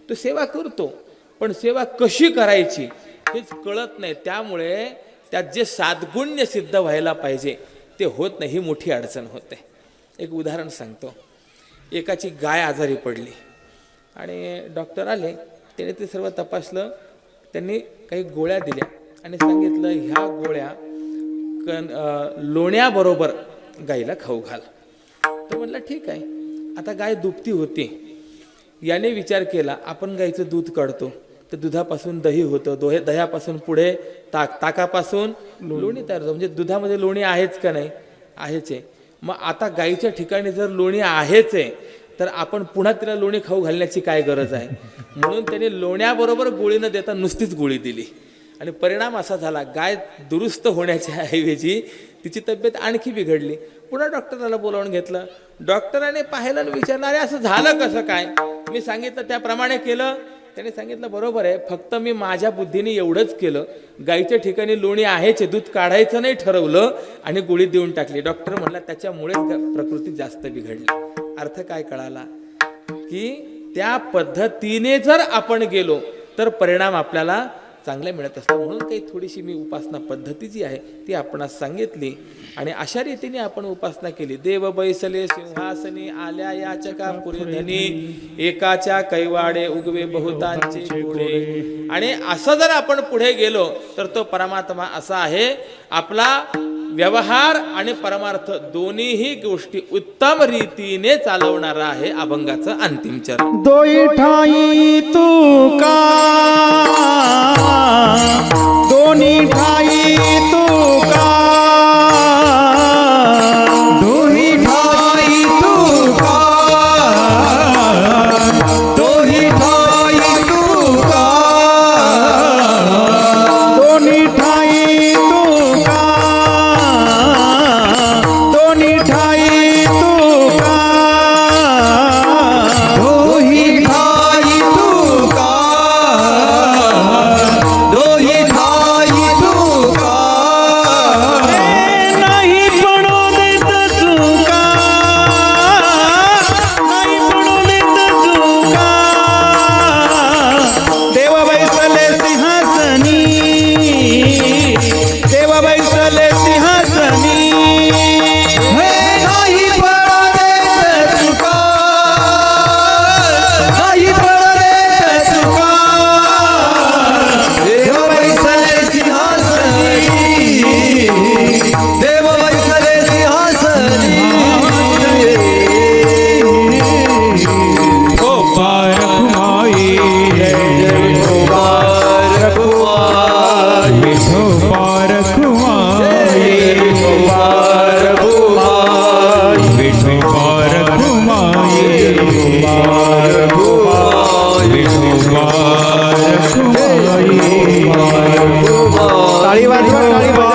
तो सेवा करतो, पण सेवा कशी करायची हेच कळत नाही. त्यामुळे त्यात जे साद्गुण्य सिद्ध व्हायला पाहिजे ते होत नाही, ही मोठी अडचण होते. एक उदाहरण सांगतो. एकाची गाय आजारी पडली आणि डॉक्टर आले, त्याने ते सर्व तपासलं, त्यांनी काही गोळ्या दिल्या आणि सांगितलं ह्या गोळ्या लोण्याबरोबर गायीला खाऊ घाल. तर म्हटलं ठीक आहे. आता गाय दुभती होती, याने विचार केला आपण गायीचं दूध काढतो तर दुधापासून दही होतं, दह्यापासून पुढे ताक, ताकापासून लोणी तयार होतं. म्हणजे दुधामध्ये लोणी आहेच का नाही? आहेच आहे. मग आता गायीच्या ठिकाणी जर लोणी आहेच आहे तर आपण पुन्हा तिला लोणी खाऊ घालण्याची काय गरज आहे? म्हणून त्याने लोण्याबरोबर गोळी न देता नुसतीच गोळी दिली आणि परिणाम असा झाला, गाय दुरुस्त होण्याच्या ऐवजी तिची तब्येत आणखी बिघडली. पुन्हा डॉक्टराला बोलावून घेतलं. डॉक्टराने पाहिलं आणि विचारलं, अरे असं झालं कसं काय? मी सांगितलं त्याप्रमाणे केलं, त्याने सांगितलं बरोबर आहे, फक्त मी माझ्या बुद्धीने एवढंच केलं, गाईच्या ठिकाणी लोणी आहेच, दूध काढायचं नाही ठरवलं आणि गोळी देऊन टाकली. डॉक्टर म्हणला त्याच्यामुळेच प्रकृती जास्त बिघडली. अर्थ काय कळाला की त्या पद्धतीने जर आपण गेलो तर परिणाम आपल्याला चांगले मिळत असतात. म्हणून काही थोडीशी मी उपासना पद्धती जी आहे ती आपणास सांगितली आणि अशा रीतीने आपण उपासना केली. देव बैसले सिंहासनी, आल्या याचका पुरी धनी, एकाच्या कैवाडे उगवे बहुतांचे पुढे. आणि असं जर आपण पुढे गेलो तर तो परमात्मा असा आहे, आपला व्यवहार आणि परमार्थ दोन्हीही गोष्टी उत्तम रीतीने चालवणारा आहे. अभंगाचं अंतिम चरण. दोई ठाई तुका, दोन्ही ठाई तुका, दोही ठाई तुका, दोही ठाई तुका, दोन्ही ठाई तुका, दोन्ही ठाई तुका, दोही ठाई तुका, दोही ठाई तुका. नाही पडू देत चुका, नाही पडू देत चुका. देव बैसले सिंहासनी, देव बैसले सिंहासनी. हे नाही पडू देत चुका, नाही पडू देत चुका. देव बैसले सिंहासनी, देव बैसले सिंहासनी. ओ पारखुमाई, ओ पारखुमाई, विठो पारखुमाई, विठो पारखुमाई, विठो पारखुमाई, विठो पारखुमाई, विठो पारखुमाई. ताळी वाजवा, ताळी वाजवा.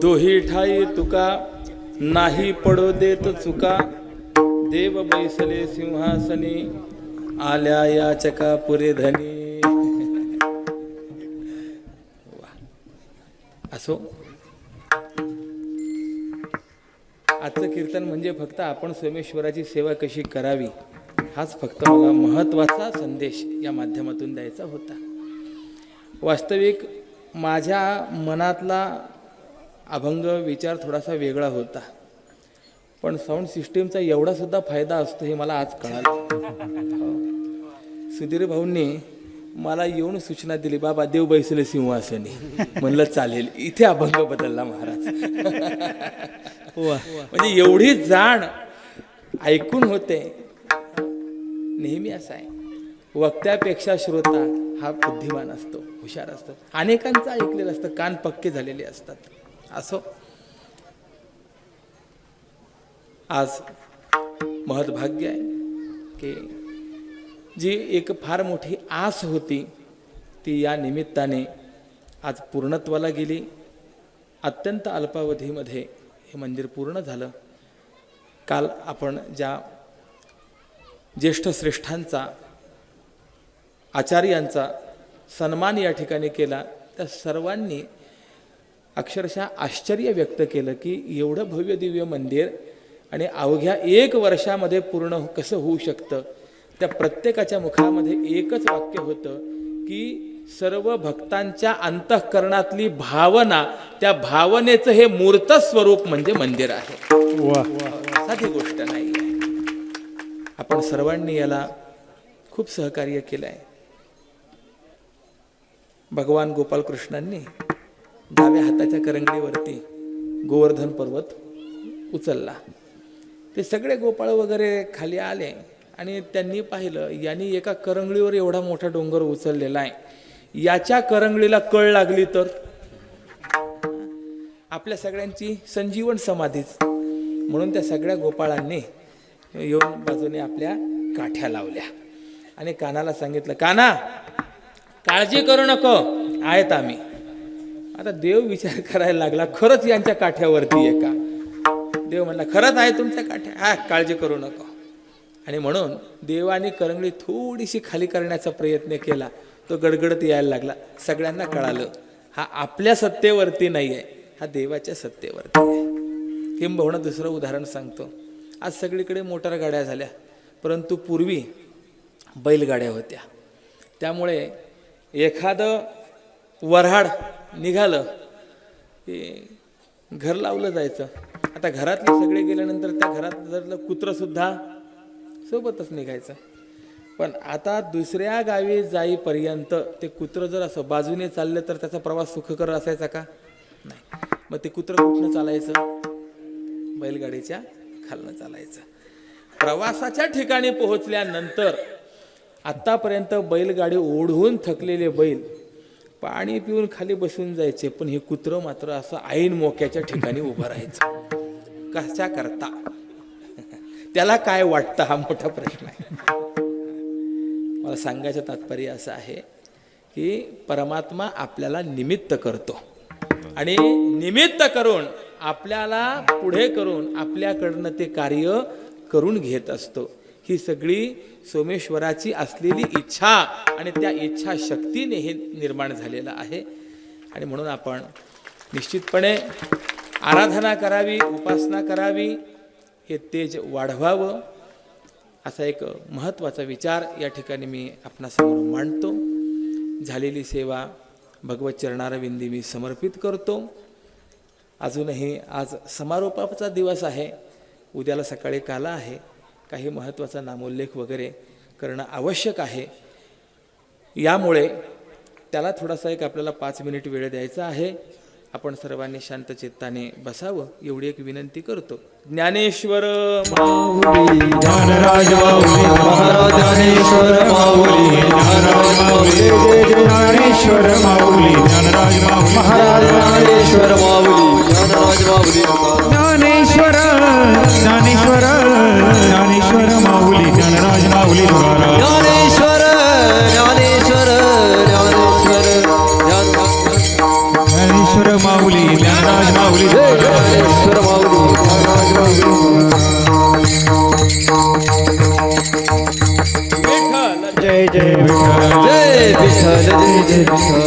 दोही ठाई तुका, नाही पडो देत चुका. देव बैसले सिंहासनी, आल्या याचका पुरे धनी. असो, आजचं कीर्तन म्हणजे फक्त आपण सोमेश्वराची सेवा कशी करावी हाच फक्त मला महत्त्वाचा संदेश या माध्यमातून द्यायचा होता. वास्तविक माझ्या मनातला अभंग विचार थोडासा वेगळा होता, पण साऊंड सिस्टीमचा एवढा सुद्धा फायदा असतो हे मला आज कळालं. सुधीर भाऊंनी मला येऊन सूचना दिली, बाबा देव बैसले सिंहासनी. म्हणलं चालेल, इथे अभंग बदलला महाराज. म्हणजे एवढी जाण ऐकून होते. नेहमी असं आहे, वक्त्यापेक्षा श्रोता हा बुद्धिमान असतो, हुशार असतो. अनेकांचं ऐकलेलं असतं, कान पक्के झालेले असतात. असो, आज महत्भाग्य आहे की जी एक फार मोठी आस होती ती या निमित्ताने आज पूर्णत्वाला गेली. अत्यंत अल्पावधीमध्ये हे मंदिर पूर्ण झालं. काल आपण ज्या ज्येष्ठ श्रेष्ठांचा, आचार्यांचा सन्मान या ठिकाणी केला, त्या सर्वांनी अक्षरशः आश्चर्य व्यक्त केलं की एवढं भव्य दिव्य मंदिर आणि अवघ्या 1 वर्षामध्ये पूर्ण कसं होऊ शकतं. त्या प्रत्येकाच्या मुखामध्ये एकच वाक्य होतं की सर्व भक्तांच्या अंतःकरणातली भावना, त्या भावनेचं हे मूर्त स्वरूप म्हणजे मंदिर आहे. साधी गोष्ट नाही आहे. आपण सर्वांनी याला खूप सहकार्य केलं आहे. भगवान गोपालकृष्णांनी डाव्या हाताच्या करंगडीवरती गोवर्धन पर्वत उचलला. ते सगळे गोपाळ वगैरे खाली आले आणि त्यांनी पाहिलं, यांनी एका करंगळीवर एवढा मोठा डोंगर उचललेला आहे, याच्या करंगळीला कळ लागली तर आपल्या सगळ्यांची संजीवन समाधीच. म्हणून त्या सगळ्या गोपाळांनी येऊन बाजूने आपल्या काठ्या लावल्या आणि कानाला सांगितलं, काना काळजी करू नको, आहेत आम्ही. आता देव विचार करायला लागला, खरंच यांच्या काठ्यावरती आहे का? देव म्हणला, खरंच आहे तुमच्या काठ्या, हा काळजी करू नको. आणि म्हणून देवाने करंगळी थोडीशी खाली करण्याचा प्रयत्न केला, तो गडगडत यायला लागला. सगळ्यांना कळालं, हा आपल्या सत्तेवरती नाही आहे, हा देवाच्या सत्तेवरती आहे. किंबहुना दुसरं उदाहरण सांगतो. आज सगळीकडे मोटार गाड्या झाल्या, परंतु पूर्वी बैलगाड्या होत्या. त्यामुळे एखादं वऱ्हाड निघालं की घर लावलं जायचं. आता घरातले सगळे गेल्यानंतर त्या घरात जर कुत्रं सुद्धा सोबतच निघायचं. पण आता दुसऱ्या गावी जाईपर्यंत ते कुत्रं जर असं बाजूने चाललं तर त्याचा प्रवास सुखकर असायचा का? नाही. मग ते कुत्रं कुठनं चालायचं? बैलगाडीच्या खालनं चालायचं. प्रवासाच्या ठिकाणी पोहोचल्यानंतर आत्तापर्यंत बैलगाडी ओढून थकलेले बैल पाणी पिऊन खाली बसून जायचे, पण हे कुत्रं मात्र असं ऐन मोक्याच्या ठिकाणी उभं राहायचं. कशा करता? त्याला काय वाटतं हा मोठा प्रश्न आहे. मला सांगायचं तात्पर्य असं आहे की परमात्मा आपल्याला निमित्त करतो आणि निमित्त करून आपल्याला पुढे करून आपल्याकडनं ते कार्य करून घेत असतो. ही सगळी सोमेश्वराची असलेली इच्छा आणि त्या इच्छा शक्तीने हे निर्माण झालेलं आहे. आणि म्हणून आपण निश्चितपणे आराधना करावी, उपासना करावी, हे तेज वाढवावं, असा एक महत्त्वाचा विचार या ठिकाणी मी आपणासमोर मांडतो. झालेली सेवा भगवत चरणारविंदी मी समर्पित करतो. अजूनही आज समारोपाचा दिवस आहे, उद्याला सकाळी काला आहे. काही महत्त्वाचा नामोल्लेख वगैरे करणं आवश्यक आहे. यामुळे त्याला थोडासा एक आपल्याला 5 मिनिट वेळ द्यायचा आहे. आपण सर्वांनी शांत चित्ताने बसावं एवढी एक विनंती करतो. ज्ञानेश्वर माऊली ज्ञानराज माऊली महाराज ज्ञानेश्वर माऊली ज्ञानराज माऊली ज्ञानेश्वर माऊली ज्ञानराज माऊली महाराज ज्ञानेश्वर माऊली ज्ञानराज माऊली ज्ञानेश्वर ज्ञानेश्वर ज्ञानेश्वर माऊली ज्ञानराज माऊली ज्ञानेश्वर ज्ञानेश्वर ज्ञानेश्वर ज्ञानेश्वर माऊली ज्ञानराज माऊली ज्ञानेश्वर माऊली ज्ञानराज माऊली विठ्ठल जय विठ्ठल जय विठ्ठल जय जय विठ्ठल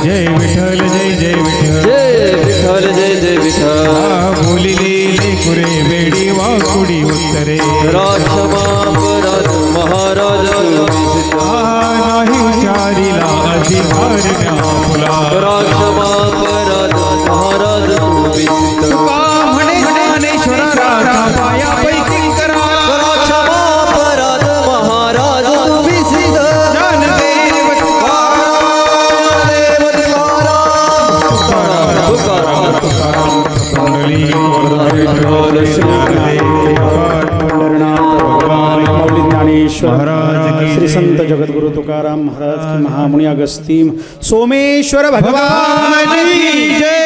जय विठ्ठल जय जय विठ्ठल जय जय विठ्ठल जय विठ्ठल बोलिले लेकुरे वेडी वाकुडी उत्तरे राक्षमापराध महाराज नाही उचारिला अधिकार फुला राक्षमापराध महाराज तुका म्हणे ज्ञानेश्वरा राधा पाया पैकी करा राक्षमापराध महाराज तुम्ही सिद्ध ज्ञानदेव मंडली ज्ञानेश्वर महाराज की श्री संत जगद्गुरु तुकाराम महाराज की महामुनि अगस्ती सोमेश्वर भगवान भगवान की जय